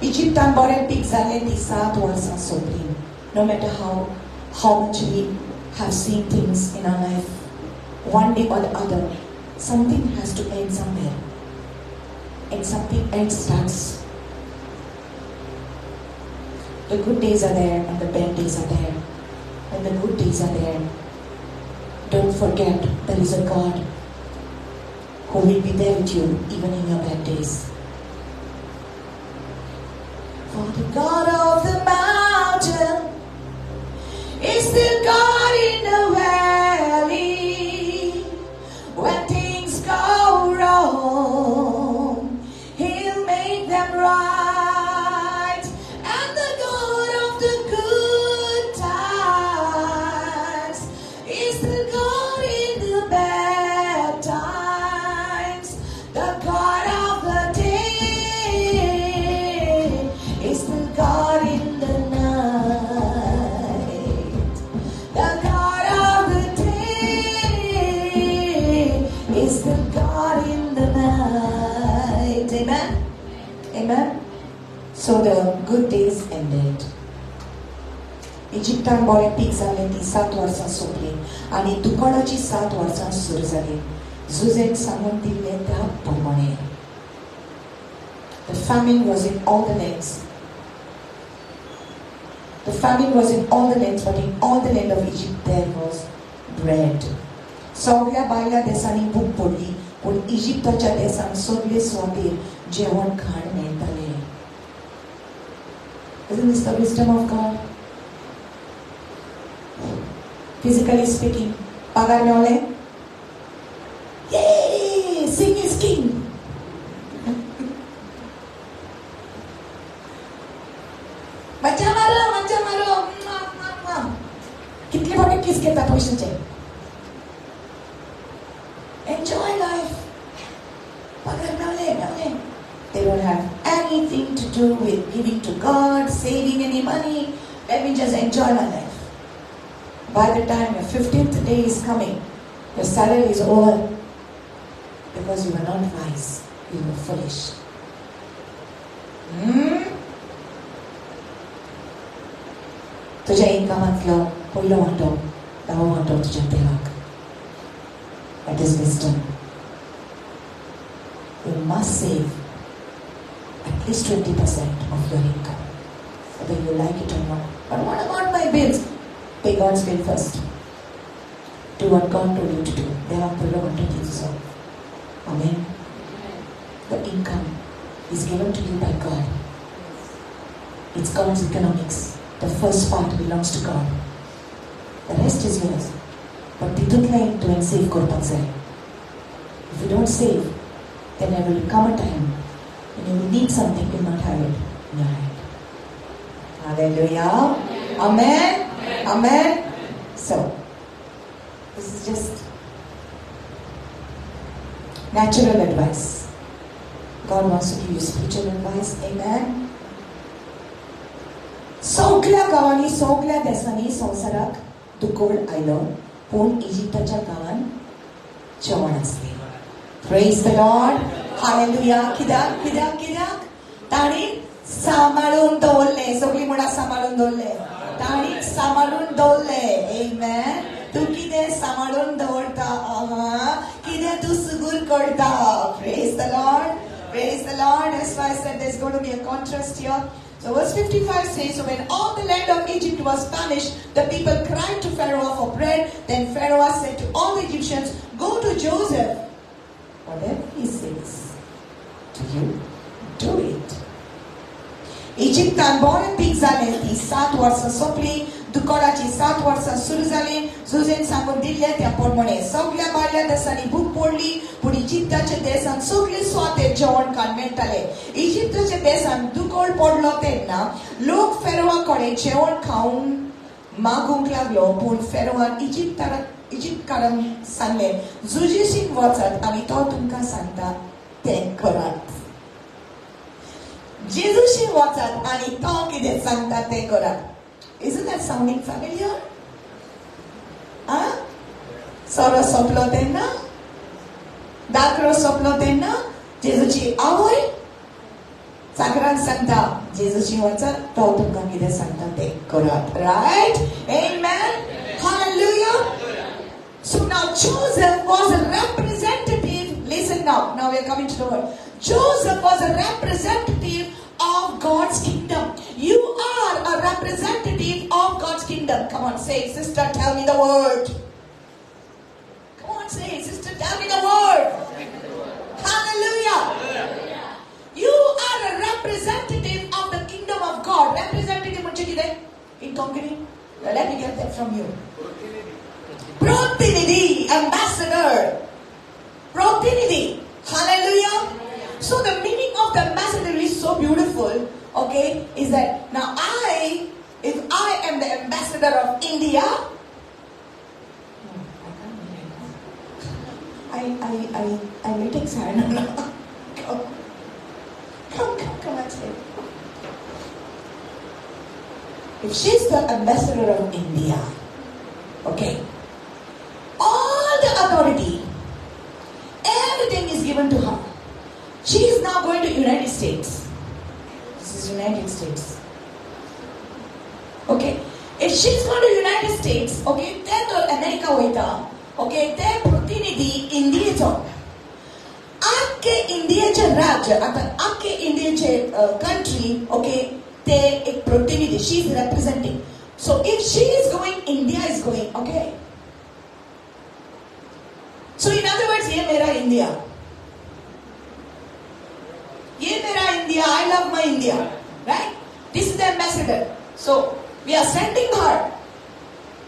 Egyptan bore pig zale ती 7 वर्सां सोंपली. No matter how much we have seen things in our life, one day or the other, something has to end somewhere. And something else starts. The good days are there and the bad days are there. When the good days are there, don't forget there is a God who will be there with you even in your bad days. For the God of the mountain is still God in the valley. When things go wrong, He'll make them right. And the God of the good times is still God in the bad times. The God of the day is still God in the night. The God of the day is still God in the night. Amen? Amen? So the good days ended. इजिप्तान बरे peak जाले ती 7 वर्सां सोंपली आणि दुकाळाची 7 वर्सां सुरू जाली. जुजेन सांगून दिल्ले त्या प्रमाणे. The famine was in all the lands. The famine was in all the lands, but in all the land of Egypt there was bread. सगळ्या भायल्या देशांनी भूक पडली, पण इजिप्ताच्या देशांत सगळे स्वातेर जेवण खाण मेळटाले. Isn't this the wisdom of God? Physically speaking, pagar मेळ्ळे? Yay! Sing is king. मज्जा मारो. कितले मोठे किस घेता पैशाचे. Enjoy life. पगार मेळ्ळे. They don't have anything to do with giving to God, saving any money. Let me just enjoy my life. By the time your 15th day is coming, your salary is over because you were not wise, you were foolish. तुझ्या इन्कमातलो पहिलो वांटो 10 वांटो तुझ्या देवाक. That is wisdom. You must save at least 20% of your income, whether you like it or not. But what about my bills? Pay God's bill first. Do what God told you to do. Devak पहिलो वांटो दिवचो. Amen. The income is given to you by God. It's God's economics. The first part belongs to God. The rest is yours. But तितूंतले तुवें save करपाक जाय. If you don't save, then there will come a time when you will need something, you will not have it in your hand. Hallelujah. Amen. Amen. So, this is just natural advice. God wants to give you spiritual advice. Amen. सगळ्या गावांनी सगळ्या देशांनी संवसाराक दुकोळ आयलो पूण इजिप्ताच्या गावान जेवण आसलें. Praise the Lord. Hallelujah. कित्याक ताणी सांबाळून दवरले. सगळीं म्हणा सांबाळून दवरले. ताणी सांबाळून दवरले. Amen. तू कितें सांबाळून दवरता कितें तू सुगूर करता. Praise the Lord. Praise the Lord. That's why I said there's going to be a contrast here. So verse 55 says, so when all the land of Egypt was famished, the people cried to Pharaoh for bread. Then Pharaoh said to all the Egyptians, go to Joseph. Whatever he says to you, do it. इजिप्तान बरें peak जालें. ती 7 वर्सां सोंपली. दुकोळाची 7 वर्सां सुरू जाली. जुजेन सांगून दिल्लें त्या प्रमाणे सगळ्या भायल्या देशांनी भूक पडली. पूण इजिप्ताच्या देशांत सगळे स्वाते जेवण खाण मेळटालें. इजिप्ताच्या देशांत दुकोळ पडलो तेन्ना लोक फेरोआ कडेन जेवण खावंक मागूंक लागलो. पूण फेरोआन इजिप्तकारांक सांगलें, जुजेशीन वचात आनी तो तुमकां सांगता तें करात. जेजूशी वचात आनी तो कितें सांगता तें करात. Isn't that sounding familiar? सोरो सोंपलो तेन्ना दाखलो सोंपलो तेन्ना जेजूची आवय साकरान सांगता जेजूशी वचात तो तुमकां कितें सांगता तें करात. Right? Amen. Hallelujah. So now Joseph was a representative. Listen now. Now we are coming to the word. Joseph was a representative of God's kingdom. You are a representative of God's kingdom. Come on, say, sister, tell me the word. Come on, say, sister, tell me the word. Hallelujah. You are a representative of the kingdom of God. Representative म्हणजे कितें? In Konkani? Let me get that from you. Protinidhi, ambassador. Protinidhi. Hallelujah. So the meaning of the ambassador is so beautiful, okay, is that now if I am the ambassador of India, I may take sign. Come and say. If she's the ambassador of India, okay, all the authority, everything is given to her. She is now going to United States. This is United States. Okay. If she is going to United States, okay, then to America waita, okay, then प्रतिनिधी इंडियाचो. आख्खे इंडियाचे राज्य, आता आख्खे इंडियाचे country, okay, ते एक प्रतिनिधी. She is representing. So if she is going, India is going, okay. So in other words, ये मेरा India. ये मेरा India, I love my India, right? This is the ambassador. So we are sending her.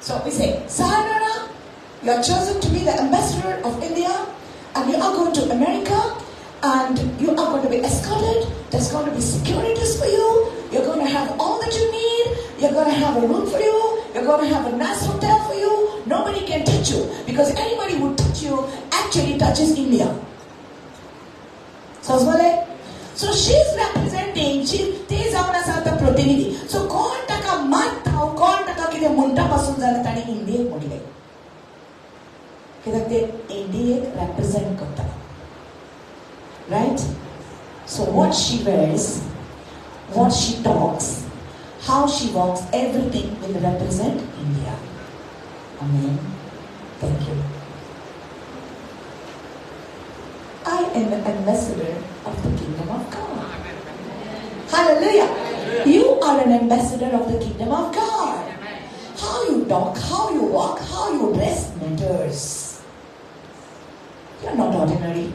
So we say, Sayonara, you are chosen to be the ambassador of India, and you are going to America, and you are going to be escorted. There's going to be securities for you. You're going to have all that you need. You're going to have a room for you. You're going to have a nice hotel for you. Nobody can touch you, because anybody who touch you actually touches India. So So she's representing, ते जावन आसा आतां प्रतिनिधी. So कोण ताका मारता, कोण ताका कितें म्हणटा पासून जाल्यार ताणें इंडियेक म्हणलें. कित्याक ते इंडियेक represent करता. Right? So what she wears, what she talks, how she walks, everything will represent India. Amen. Thank you. I am an ambassador of the kingdom of God. Hallelujah. You are an ambassador of the kingdom of God. How you talk, how you walk, how you dress matters. You're not ordinary.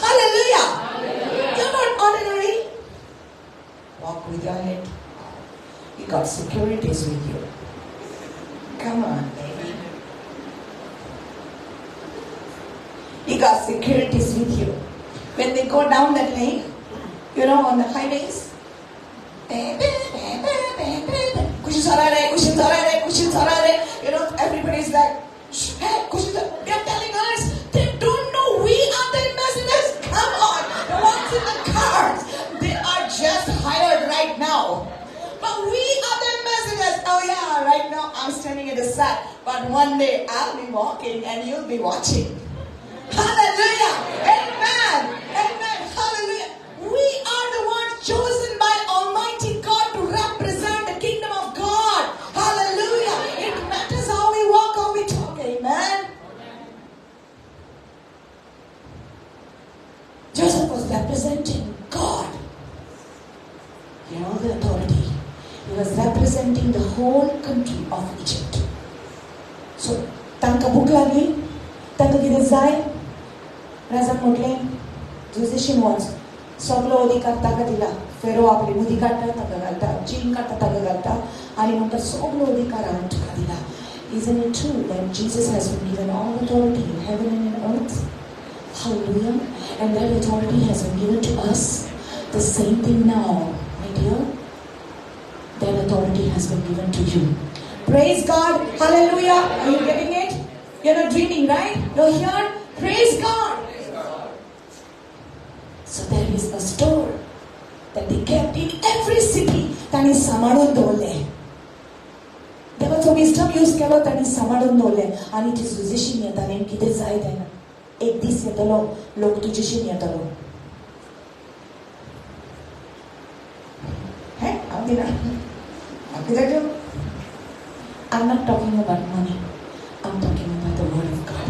Hallelujah. You're not ordinary. Walk with your head. You got securities with you. Come on, baby. You got securities with you. When they go down that lane, you know, on the highways, you know, everybody's like, hey, they're telling us they don't know we are the ambassadors. I'm standing at the side, but one day I'll be walking and you'll be watching. Hallelujah. Amen. Amen. Hallelujah. We are the ones chosen by Almighty God to represent the kingdom of God. Hallelujah. It matters how we walk, how we talk. Amen. Joseph was representing God. He had all the authority. He was representing the whole country of Egypt. So, tanka buk लागली, tanka कितें जाय, राजान म्हटलें, Josephine wants, सगळो अधिकार ताका दिला. फेरो आपली मुदी काडटा ताका घालता, चीन काडटा ताका घालता, आनी म्हणटा सगळो अधिकार हांवें तुका दिला. Isn't it true that Jesus has been given all authority in heaven and in earth? Hallelujah. And that authority has been given to us. The same thing now, my dear. That authority has been given to you. Praise God. Hallelujah. Are you getting it? You're not dreaming, right? You're here. Praise God. So there is a store that they kept in every city. Tani samadon dole. देवाचो wisdom use केलो ताणी सांबाळून दवरलें आनी ती सुजेशी येतालें कितें जाय तेन्ना एक दीस येतलो लोक तुजेशी येतलो हे हांव दिना हांव कितें घेवं I'm not talking about money. I'm talking about the word of God.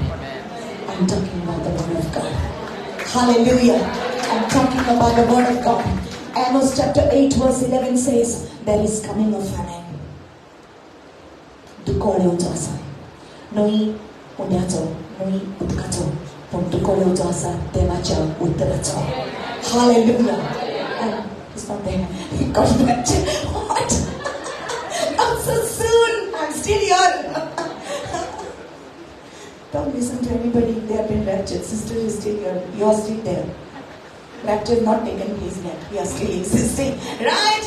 I'm talking about the word of God. Hallelujah. I'm talking about the word of God. Amos chapter 8 verse 11 says there is coming a famine. दुकोळ्योचो आसा नोई उन्याचो नोई उदकाचो पण दुकोळ्योचो आसा देवाच्या उतराचो Hallelujah. It's not there. God bless you. What? Not so soon. I'm still here. Don't listen to anybody. They have been raptured. Sister is still here. You are still there. Rapture is not taken place yet. We are still existing. Right?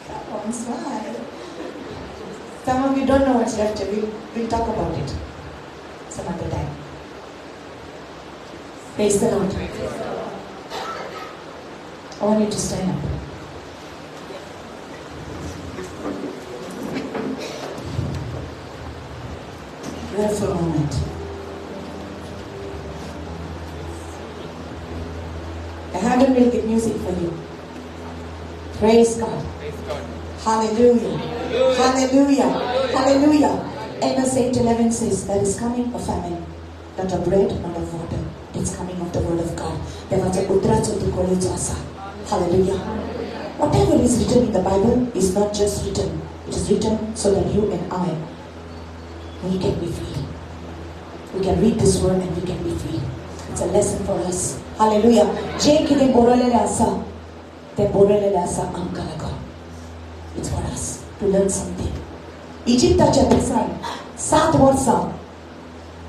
Come on, smile. Some of you don't know what's rapture. We'll talk about it some other time. Praise the Lord. I want you to stand up. Wait for a moment. I have a really good music for you. Praise God. Praise God. Hallelujah. Hallelujah. Hallelujah. Amos 8:11 says there is coming a famine, not of bread, not of water. It's coming of the word of God. Hallelujah. Whatever is written in the Bible is not just written. It is written so that you and I, we can be free. We can read this word and we can be free. It's a lesson for us. Hallelujah. It's for us to learn something. Egyptaच्या देशान 7 वर्सां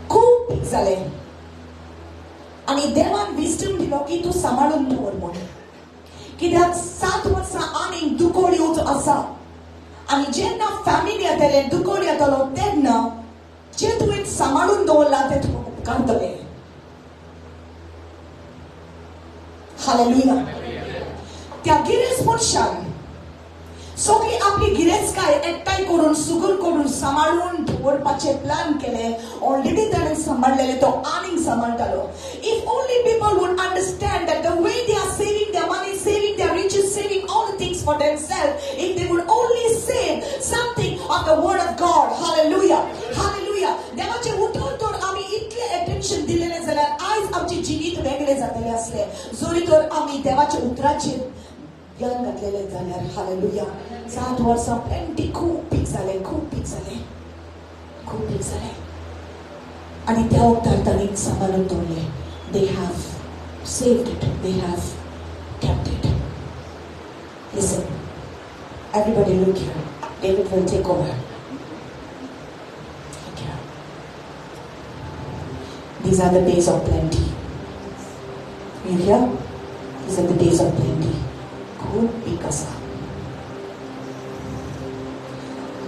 खूप peak जालें आनी देवान wisdom दिलो की तूं सांबाळून दवर म्हणून कित्याक 7 वर्सां आनीक दुकोळ येवचो आसा आनी जेन्ना फॅमिली येतलें दुकोळ येतलो तेन्ना जे तुवें सांबाळून दवरला तें तुका उपकारतलें हालेलुया त्या गिरेज मनशान सगळी आपली गिरेजकाय एकठांय करून सुगूर करून सांबाळून दवरपाचे प्लॅन केले ऑलरेडी ताणें सांबाळलेले तो आनीक सांबाळटालो if only people would understand that the way they are saving their money saving their riches saving all the things for themself if they would only save something of the word of God hallelujah hallelujah देवाचे उतर तर आमी इतले attention दिलेले जाल्यार आयज आमचे जिवीत वेगळे जातले असले जरी तर आमी देवाच्या उतराचेर ध्यान घातलेले जाल्यार हालेलुया 7 वर्सां प्लेंटी खूप पीक जालें आनी त्या वक्तार तांणी सांबाळून दवरलें they have saved it they have kept it. Listen, everybody look here. David will take over. Look here. These are the days of plenty. You hear? These are the days of plenty. Good pikasa.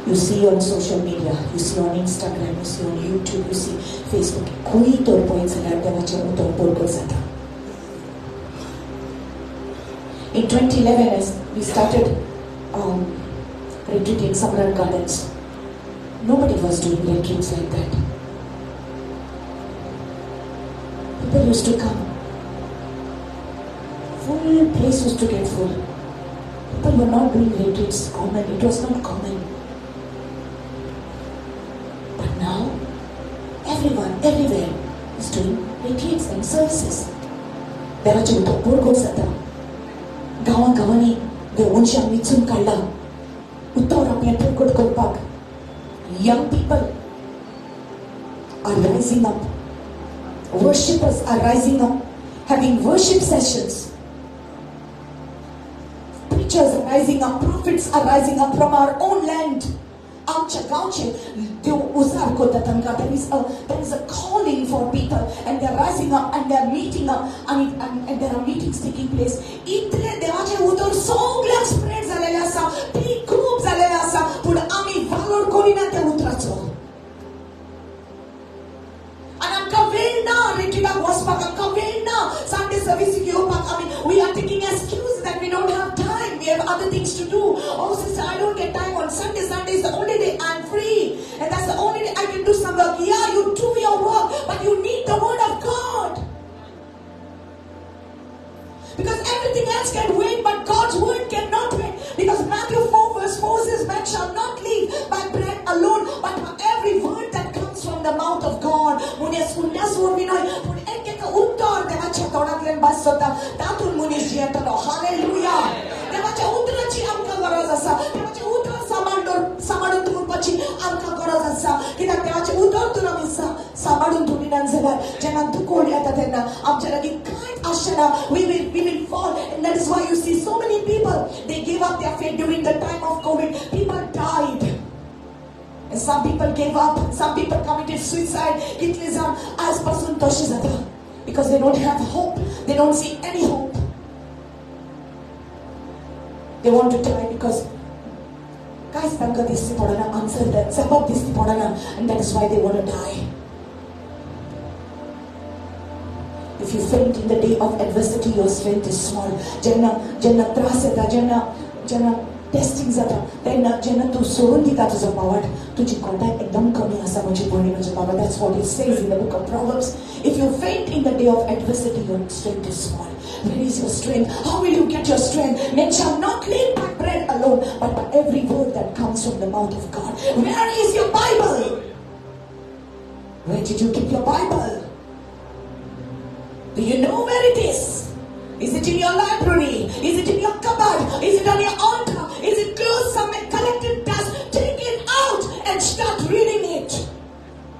You see on social media, you see on Instagram, you see on YouTube, you see Facebook. Koi torpoin salar devache utor kor zata. In 2011, as we started retreat in Samrat Gardens, Nobody was doing retreats like that. People used to come. Full place used to get full. People were not doing retreats common. It was not common. But now, everyone, everywhere is doing retreats and services. देवाचे उतर board जाता. गांवांनी देवांची आमी चून काढला. उतर आपले प्रकट करपाक. Young people are rising up. Worshippers are rising up, having worship sessions. Preachers are rising up. Prophets are rising up from our own land. There is a calling for people, and they are rising up and they are meeting up, and there are meetings taking place. इतले देवाचे उतर सगळ्याक spread झालेले आसा, B खूप झालेले आसा, पण आम्ही वालोर करिना त्या उतराचो. And आमकां वेळ ना रिट्रीटाक वचपाक, आमकां वेळ ना संडे सर्विस घेवपाक. We are taking excuse that we don't have time. We have other things to do. Oh sister, I don't get time on Sunday. Sunday is the only day I'm free, and that's the only day I can do some work. Yeah, you do your work, but you need the word of God. Because everything else can wait, but God's word cannot wait. Because Matthew 4 verse 4 says, man shall not live by bread alone, but by every word that comes from the mouth of God. Hallelujah. देवाच्या उतराची आमकां गरज आसा. देवाचे उतर सांबाळून दवरपाची आमकां गरज आसा. कित्याक देवाचे उतरतून आमी सांबाळून दवरिनात जाल्यार जेन्ना दुखोड येता तेन्ना आमच्या लागीं कांयच आसना. We will fall, and that is why you see so many people, they gave up their faith during the time of COVID. People died. And some people gave up. Some people committed suicide. Kiतले जाण आजपासून तशें जाता. Because they don't have hope. They don't see any hope. They want to die because guys तांकां दिसती पडना, answer जबाब दिसती पडना, and that is why they want to die. If you faint in the day of adversity, your strength is small. जेन्ना त्रास येता, जेन्ना टेस्टिंग जाता, तेन्ना जेन्ना तूं सोडून दिता तुजो पावट, तुजी कॉन्टॅक्ट एकदम कमी आसा म्हजी भयणी म्हजे बाबा. That's what it says in the book of Proverbs. If you faint in the day of adversity, your strength is small. Where is your strength? How will you get your strength? Men shall not live by bread alone, but by every word that comes from the mouth of God. Where is your Bible? Where did you keep your Bible? Do you know where it is? Is it in your library? Is it in your cupboard? Is it on your altar? Is it close somewhere, collected dust? Take it out and start reading it.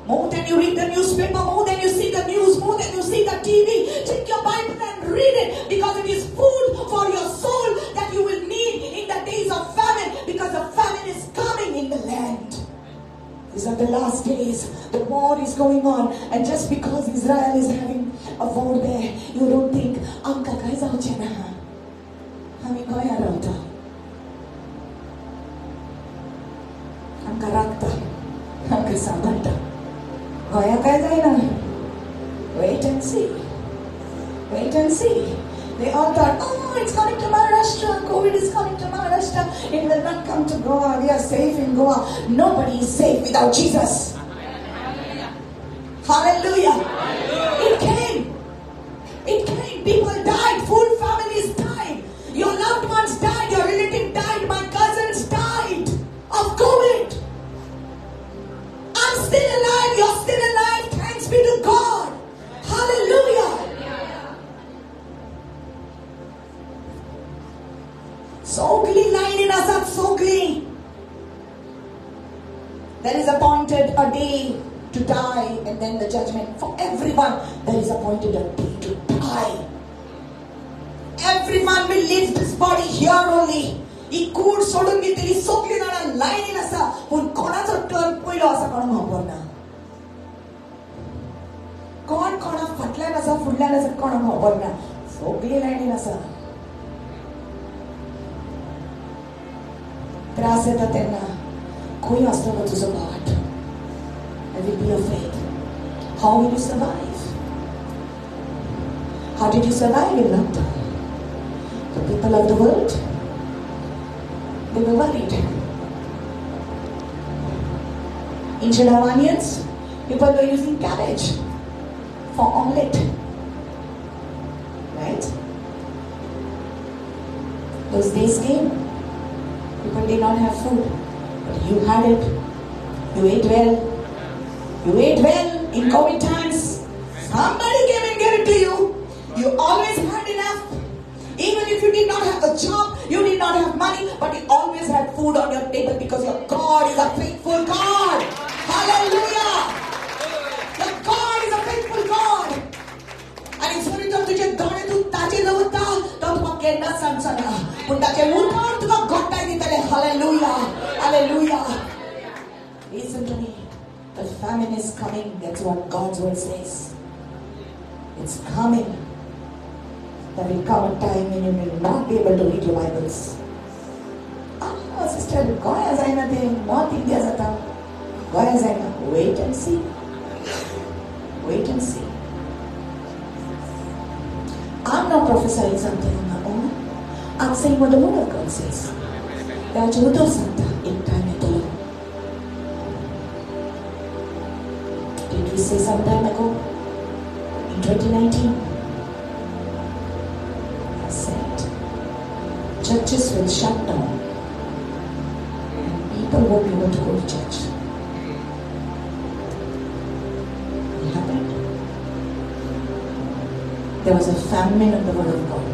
More than you read the newspaper, more than you see the news, more than you see the TV. Take your Bible and read it, because it is food for your soul that you will need in the days of famine, because the famine is coming in the land. These are the last days. The war is going on, and just because Israel is having a war there, you don't think, amka kai जावचे ना, आमी गोंया रावता, आमकां राखता, आमकां सांबाळटा, गोंया काय जायना. Wait and see. Wait and see. They all thought, oh, it's coming to Maharashtra. COVID is coming to Maharashtra. It will not come to Goa. We are safe in Goa. Nobody is safe without Jesus. Hallelujah. It came. It came. People died. Full families died. Your loved ones died. Your relative died. My cousins died of COVID. I'm still alive. You're still alive. Thanks be to God. Hallelujah. Sogli line in Asad Sogli. There is appointed a day to die, and then the judgment. For everyone, there is appointed a day to die. Everyone will leave this body here only. He could sodun घेतली Sogli na line in asa. पण कोणाचा turn पहिलो असा कोण खबर ना. कोण कोणा फाटल्यान आसा फुडल्यान आसा कोण खबर ना. Sogli line in asa. त्रास येता तेन्ना खंय आसलो गो तुजो पावट? I will be afraid. How will you survive? How did you survive in lockdown? The people of the world, they were worried. Instead of onions, people were using cabbage for omelette. Right? Those days came. People did not have food. But you had it. You ate well. You ate well in COVID times. Somebody came and gave it to you. You always had enough. Even if you did not have a job, you did not have money, but you always had food on your table because your God is a faithful God. Hallelujah. Your God is a faithful God. आणि जरी तर तुझे दोळे तू ताजे नव्हता तर तुका केन्ना सांगसना पण ताचे उतर तुका घोटाय दितले. Hallelujah. Hallelujah. Listen to me. The famine is coming. That's what God's word says. It's coming. There will come a time when you will not be able to read your Bibles. Sister, goya zaina te not India zata. Goya zaina. Wait and see. Wait and see. I'm not prophesying something on my own. I'm saying what the word of God says. That you do something in time at all. Did we say some time ago? In 2019? I said, churches will shut down and people won't be able to go to church. It happened. There was a famine of the word of God.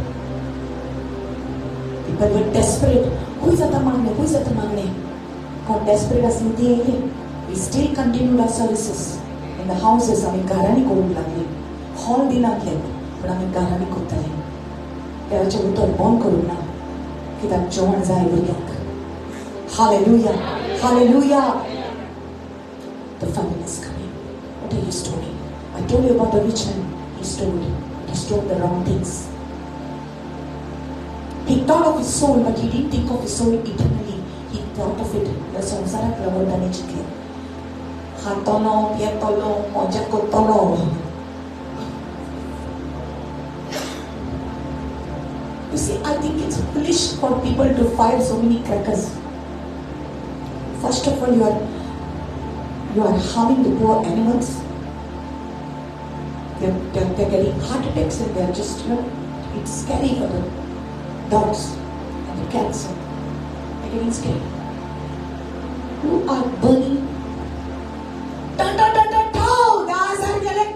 People were desperate. Who is at the magne? Who is at the magne? God desperate as we still continued our services. In the houses, आम्ही घरांनी करू लागले. Hall दिनात पण आम्ही घरांनी करताले. देवाचे उतर बंद करू ना कित्याक जेवण जाय भुरग्यांक. Hallelujah. Hallelujah. The famine is coming. What are you storing? I told you about the rich man. He stole the wrong things. He thought of his soul, but he didn't think of his soul eternally. He thought of it. The संसाराक लागून ताणें चिंतलें. खातलो, पियेतलो, मजा करतलो. You see, I think it's foolish for people to fire so many crackers. First of all, you are harming the poor animals. They're getting heart attacks and they're just, it's scary for the dogs and the cats. They're getting scared. You are burning. Let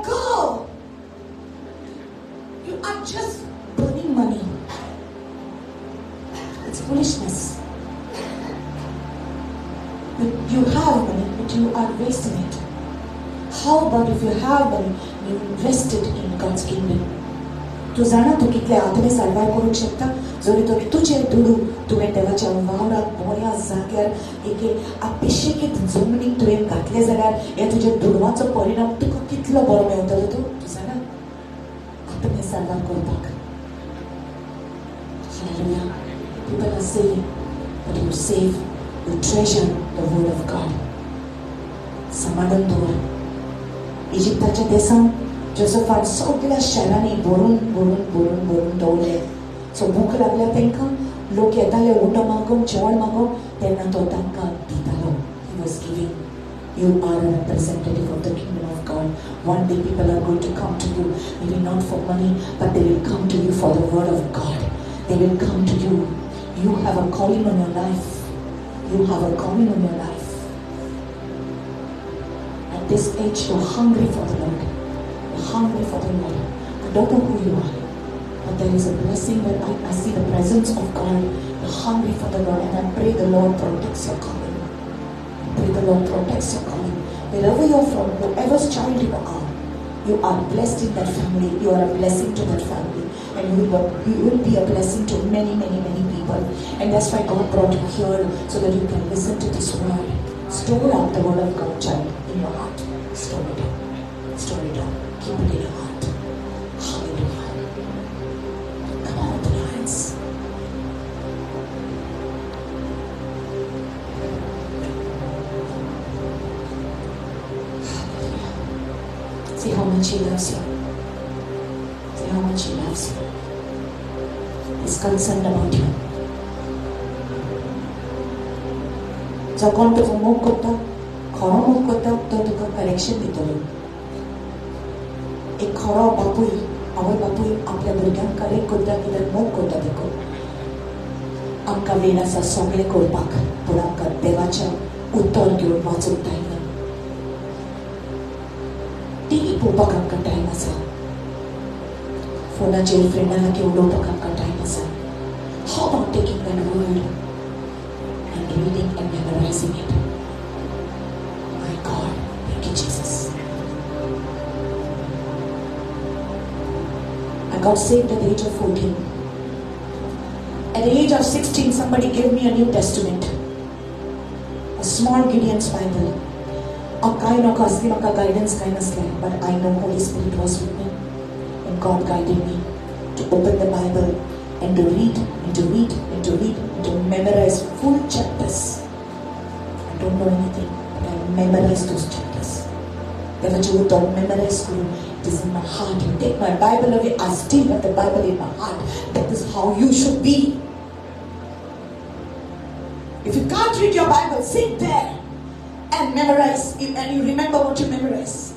go. You are just burning money. It's foolishness. You have money, but you are wasting it. How about if you have money, you invest it in God's kingdom? तू जाणा तू कितले आत्मे survive करूंक शकता जरी तर तुझे दुडू तुवें देवाच्या वावरात बऱ्या जाग्यार एक अभिषेकीत जमनीक तुवें घातले जाल्यार हे तुझे दुडवाचो परिणाम तुका कितलो बरो मेळटलो तू जाणा आत्मे सर्वाइव करपाक. Hallelujah. People are saying, but you save, you treasure the word of God. समाधान दवर. इजिप्ताच्या देशांत जोसेफान सगळ्या शहरांनी भरून दवरले. सो भूक लागल्या तांकां लोक येताले उटो मागूंक जेवण मागूंक तेन्ना तो तांकां दितालो. He was giving. You are a representative of the kingdom of God. One day people are going to come to you, maybe not for money, but they will come to you for the word of God. They will come to you. You have a calling on your life. You have a calling on your life. At this age, you're hungry for the Lord. You're hungry for the Lord. I don't know who you are, but there is a blessing when I see the presence of God. You're hungry for the Lord, and I pray the Lord protects your calling. I pray the Lord protects your calling. Wherever you're from, whoever's child you are blessed in that family. You are a blessing to that family, and you will be a blessing to many people. And that's why God brought you here, so that you can listen to this word. Store up the word of God, child, in your heart. Store it up. Store it up. Keep it in your heart. Hallelujah. Come on, open your hands. Hallelujah. See how much He loves you. See how much He loves you. He's concerned about you. যখন তুমি মুখ করতা खरो मोग कोता तो तुका correction दितलो. एक खरो बापूय आवय बापूय आपल्या भुरग्यांक करेक्ट करता कित्याक मोग करता देखून. आमकां वेळ आसा सगळें करपाक, पूण आमकां देवाचें उत्तर घेवन वाचूंक टायम ना. टीव्ही पळोवपाक आमकां टायम आसा, फोनाचेर फ्रेंडां लागीं उलोवपाक आमकां टायम आसा. How about taking that word and reading and memorizing it? My God, thank you, Jesus. I got saved at the age of 14. At the age of 16, somebody gave me a New Testament, a small Gideon's Bible. Guidance but I know Holy Spirit was with me, and God guided me to open the Bible and to read and to read and to read and to memorize full chapters. I don't know anything, but I memorized those chapters. You don't memorize school. It is in my heart. You take my Bible away, I still have the Bible in my heart. That is how you should be. If you can't read your Bible, sit there and memorize, and you remember what you memorize.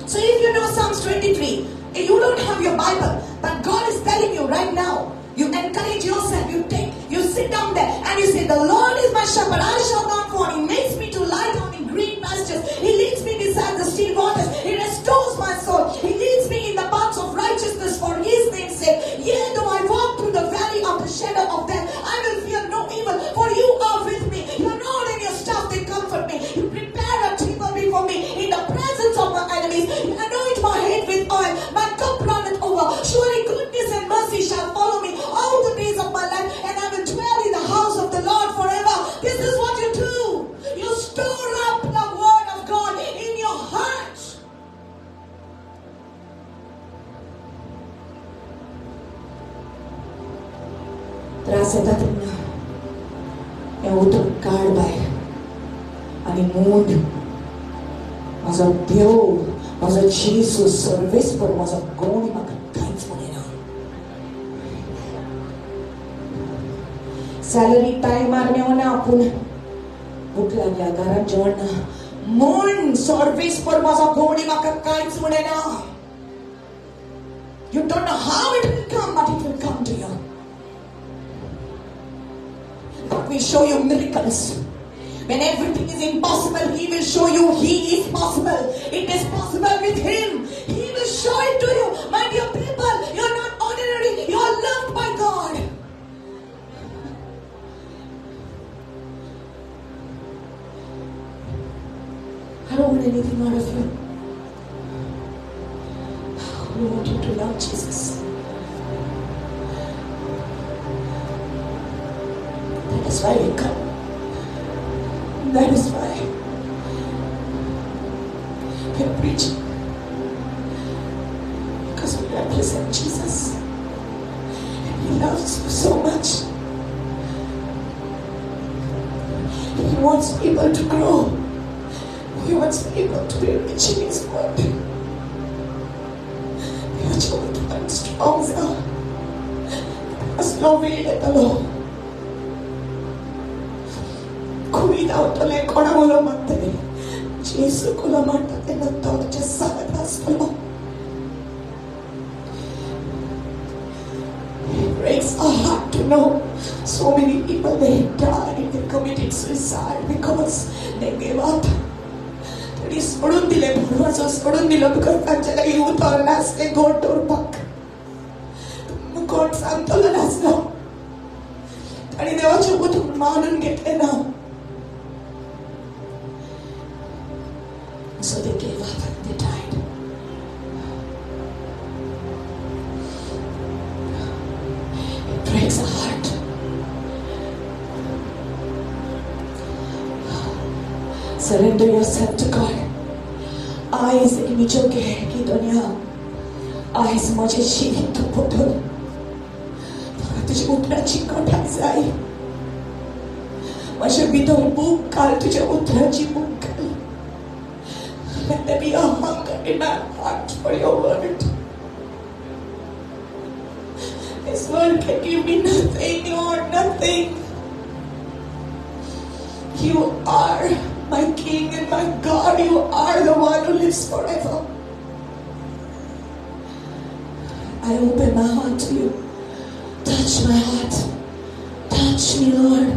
So if you know Psalms 23, if you don't have your Bible, but God is telling you right now, you encourage yourself, you sit down there and you say, the Lord is my shepherd, I shall not want. He makes me to lie down in green pastures. He leads me beside the still waters. He restores my soul. He leads me in the paths of righteousness for His name's sake. Yea, though I walk through the valley of the shadow of death, I will fear no evil, for you are with me. Your rod and your staff, they comfort me. You prepare a table before me in the presence of my enemies. You anoint my head with oil. My cup runneth over. Surely goodness and mercy shall follow me all the days of my life, and I will dwell in the house of the Lord forever. This is what you do. You store up the word of God in your heart. त्रास येतात ना, हे उतर काढ बाहेर आणि mood माझा देव, माझा जेसू सर्वेस्पर, माझा कोणी म्हाका कांयच म्हणना. सॅलरी टायमार मेवना, पूण भूक लागल्या घरात जेवण ना म्हूण सर्वेस्पर माझा कोणी म्हाका कांयच म्हणना. You don't know how it will come, but it will come to you. God will show you miracles. When everything is impossible, He will show you He is possible. It is possible with Him. He will show it to you. My dear people, you are not ordinary. You are loved by God. I don't want anything out of you. I want you to love Jesus. That is why we come. That is why we are preaching. Because we represent Jesus. And He loves you so much. He wants people to grow. He wants people to be rich in His word. And strong, sir. There's no way at all. Cuidautole con amore matte. Gesù con la matta e la torce sabato. It breaks our heart to know so many people, they died, they committed suicide because they gave up. तरी सोडून दिले, पूर्वज सोडून दिलं because त्यांच्या काही उतर नसले, गोड टोरपाक गोड सांगतलं नसलं आणि देवाचे उठून मानून घेतले ना. So they gave up and they died. It breaks our heart. Surrender yourself to God. Eyes imichoke ki dunya. Eyes माझे शिरी तू पटल. तुझे उतराची कटाई जाई. माझे भितर भूक काल तुझे उतराची भूक काल. Let there be a hunger in my heart for your word. This world can give me nothing, Lord, nothing. You are my King and my God. You are the one who lives forever. I open my heart to you. Touch my heart. Touch me, Lord,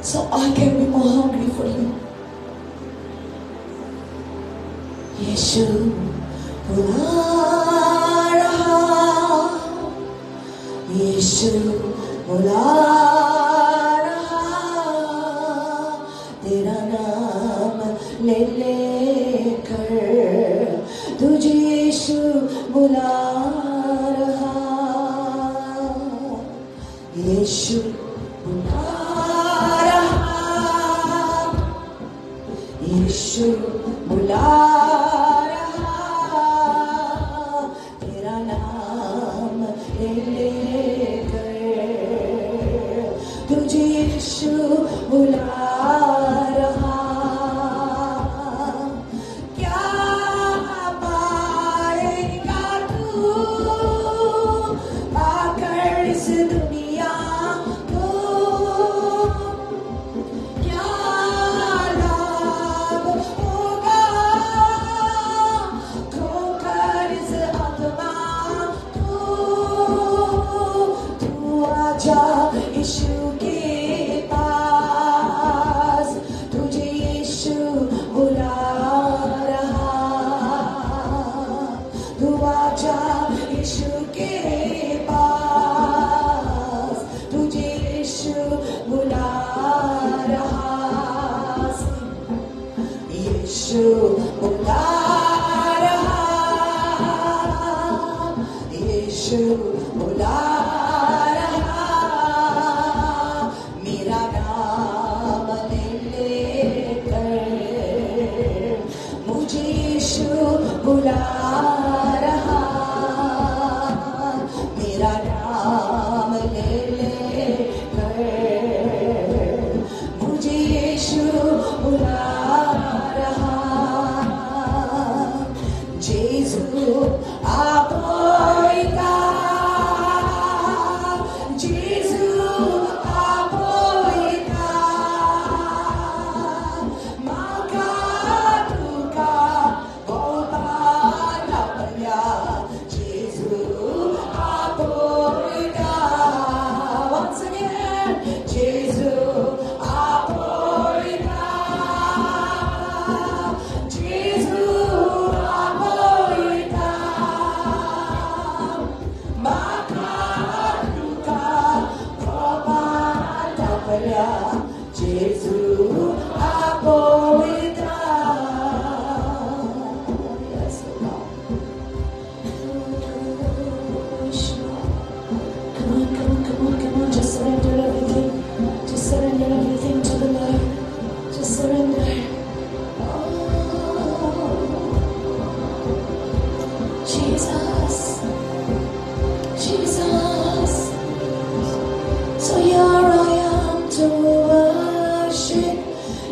so I can be more hungry for you. Yeshu Bula Raha, Yeshu Bula Raha, Tera naam le lekar tujhe Yeshu Bula Raha, Yeshu Bula Raha, Yeshu Bula Raha, Tera naam le lekar tujhe Yeshu Bula Raha. Kya paayega tu aakar is duniya ko, kya laab hoga khokar is atma ko. Tu aaja Yeshu ke paas, tujhe Yeshu bula raha. Tu aaja Yeshu ke paas, tujhe Yeshu bula raha. Yeshu bula raha, Yeshu bula raha, mera naam le lekar mujhe Yeshu bula raha, mera naam le lekar mujhe Yeshu bula raha. Jesu apoita, Jesu apoita, maka tuka gopala palya. Jesu apoita, once again, Jesu apoita, Jesu apoita, maka tuka gopala palya. Jesu apoita. Yes, Lord. Come on, come on, come on, come on. Just surrender everything. Just surrender everything to the Lord. Just surrender. Oh, Jesus, Jesus. So here I am to worship.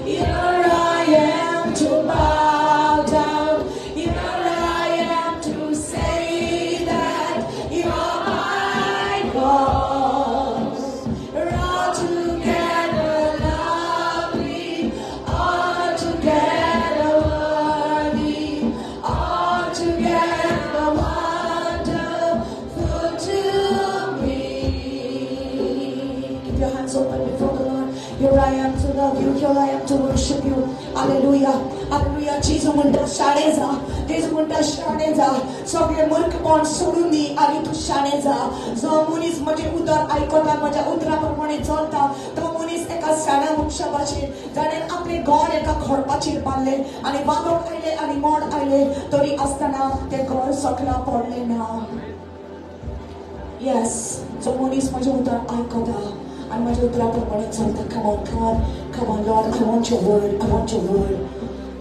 Here I am to bow down. Here I am to say that you're my God. You're altogether lovely, altogether worthy, altogether wonderful to me. Keep your hands open before the Lord. Here I am to love you. Here I am to worship you. Hallelujah. Hallelujah. Jesus म्हणता शाळे जा. Jesus म्हणता शाळे जा. सगळे मूर्खपण सोडून दी आणि तू शाळे जा. जो मनीस म्हजे उतर आयकता, म्हज्या उतराप्रमाणे चलता, तो मनीस एका शाण्या मनशाचेर जाणें आपले घर एका खडपाचेर बांदले आणि वादळ आयले आणि मोड आयले तरी आसतना ते घर सकला पडले ना. Yes, जो मनीस म्हजे उतर आयकता आणि माझ्या उतराप्रमाणे चलता. Come on, come on, come on, Lord. I want your word. I want your word.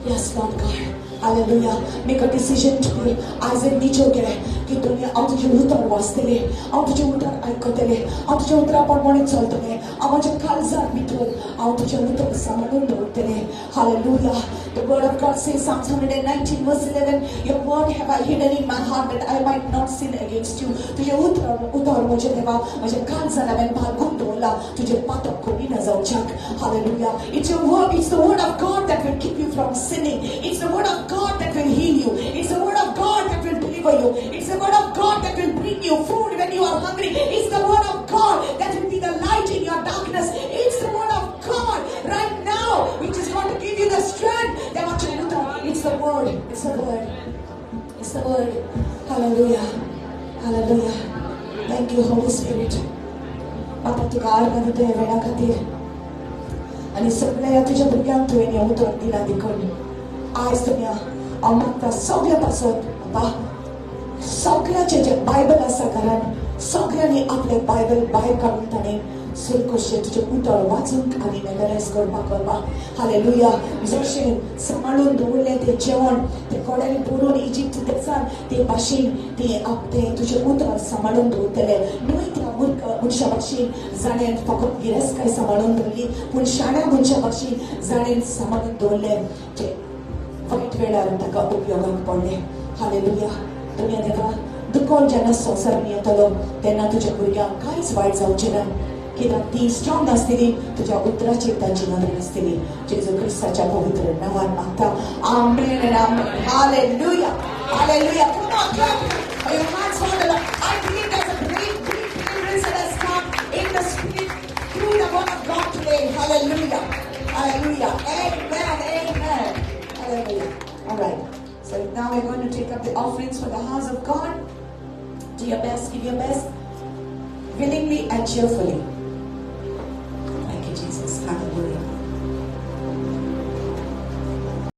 Yes, Lord God. Hallelujah. Make a decision today. आज निचोगे कि दुनिया हांव तुझे उतर वाचतले, हांव तुझे उतर आयकतले, हांव तुझे उतरा प्रमाणे चलतले, हांव माझ्या काळजात भितर हांव तुझे उतर सांभाळून दवरतले. Hallelujah. The word of God says, Psalms 119 verse 11, your word have I hidden in my heart that I might not sin against you. तुझे उतर माझ्या देवा माझ्या काळजात हांवें बाळगून दवरला, तुझे पातक कोणी न जावचेक. Hallelujah. It's your word, it's the word of God that will keep you from sinning. It's the word of God that will heal you. It's the word of God that will deliver you. It's the word of God that will bring you food when you are hungry. It's the word of God that will be the light in your darkness. It's the word of God right now which is going to give you the strength. It's the word. It's the word. It's the word. Hallelujah. Hallelujah. Thank you, Holy Spirit. Papa, तुका आर्गां दिता ह्या वेळा खातीर आनी सगळ्या तुज्या भुरग्यांक तुवें हें उतर दिलां देखून आज तुमी हांव मागता सगळ्या पासून बाबा सगळ्याचे जे बायबल आसा घरान सगळ्यांनी आपले बायबल भायर काडून ताणें सुरू करचें तुजें उतर वाचूंक आनी मेमोरायज करपाक बाबा. हालेलुया. जशें सांबाळून दवरलें तें जेवण तें कोड्यांनी बरोवन इजिप्त देशान ते भाशेन तें तुजें उतर सांबाळून दवरतलें. न्हय त्या मनशा भाशेन जाणें फकत गिरेस्तकाय सांबाळून दवरली पूण शाण्या मनशा भाशेन जाणें सांबाळून दवरलें जें वायट वेळार ताका उपयोगाक पडलें. हालेलुया. तुमी देवा दुखोन जेन्ना संवसारान येतलो तेन्ना तुज्या भुरग्यांक कांयच वायट जावचें ना कित्याक ती स्ट्रॉंग आसतली तुज्या उतराचेर तांची नदर आसतली. जेजू क्रिस्ताच्या पवित्र नांवान मागता. Amen and amen. Hallelujah. Hallelujah. Come on, clap for your hands for the Lord. I believe there's a great deliverance that has come in the spirit through the word of God today. Hallelujah. Hallelujah. Amen. Amen. Hallelujah. All right. So now we're going to take up the offerings for the house of God. Do your best, give your best, willingly and cheerfully.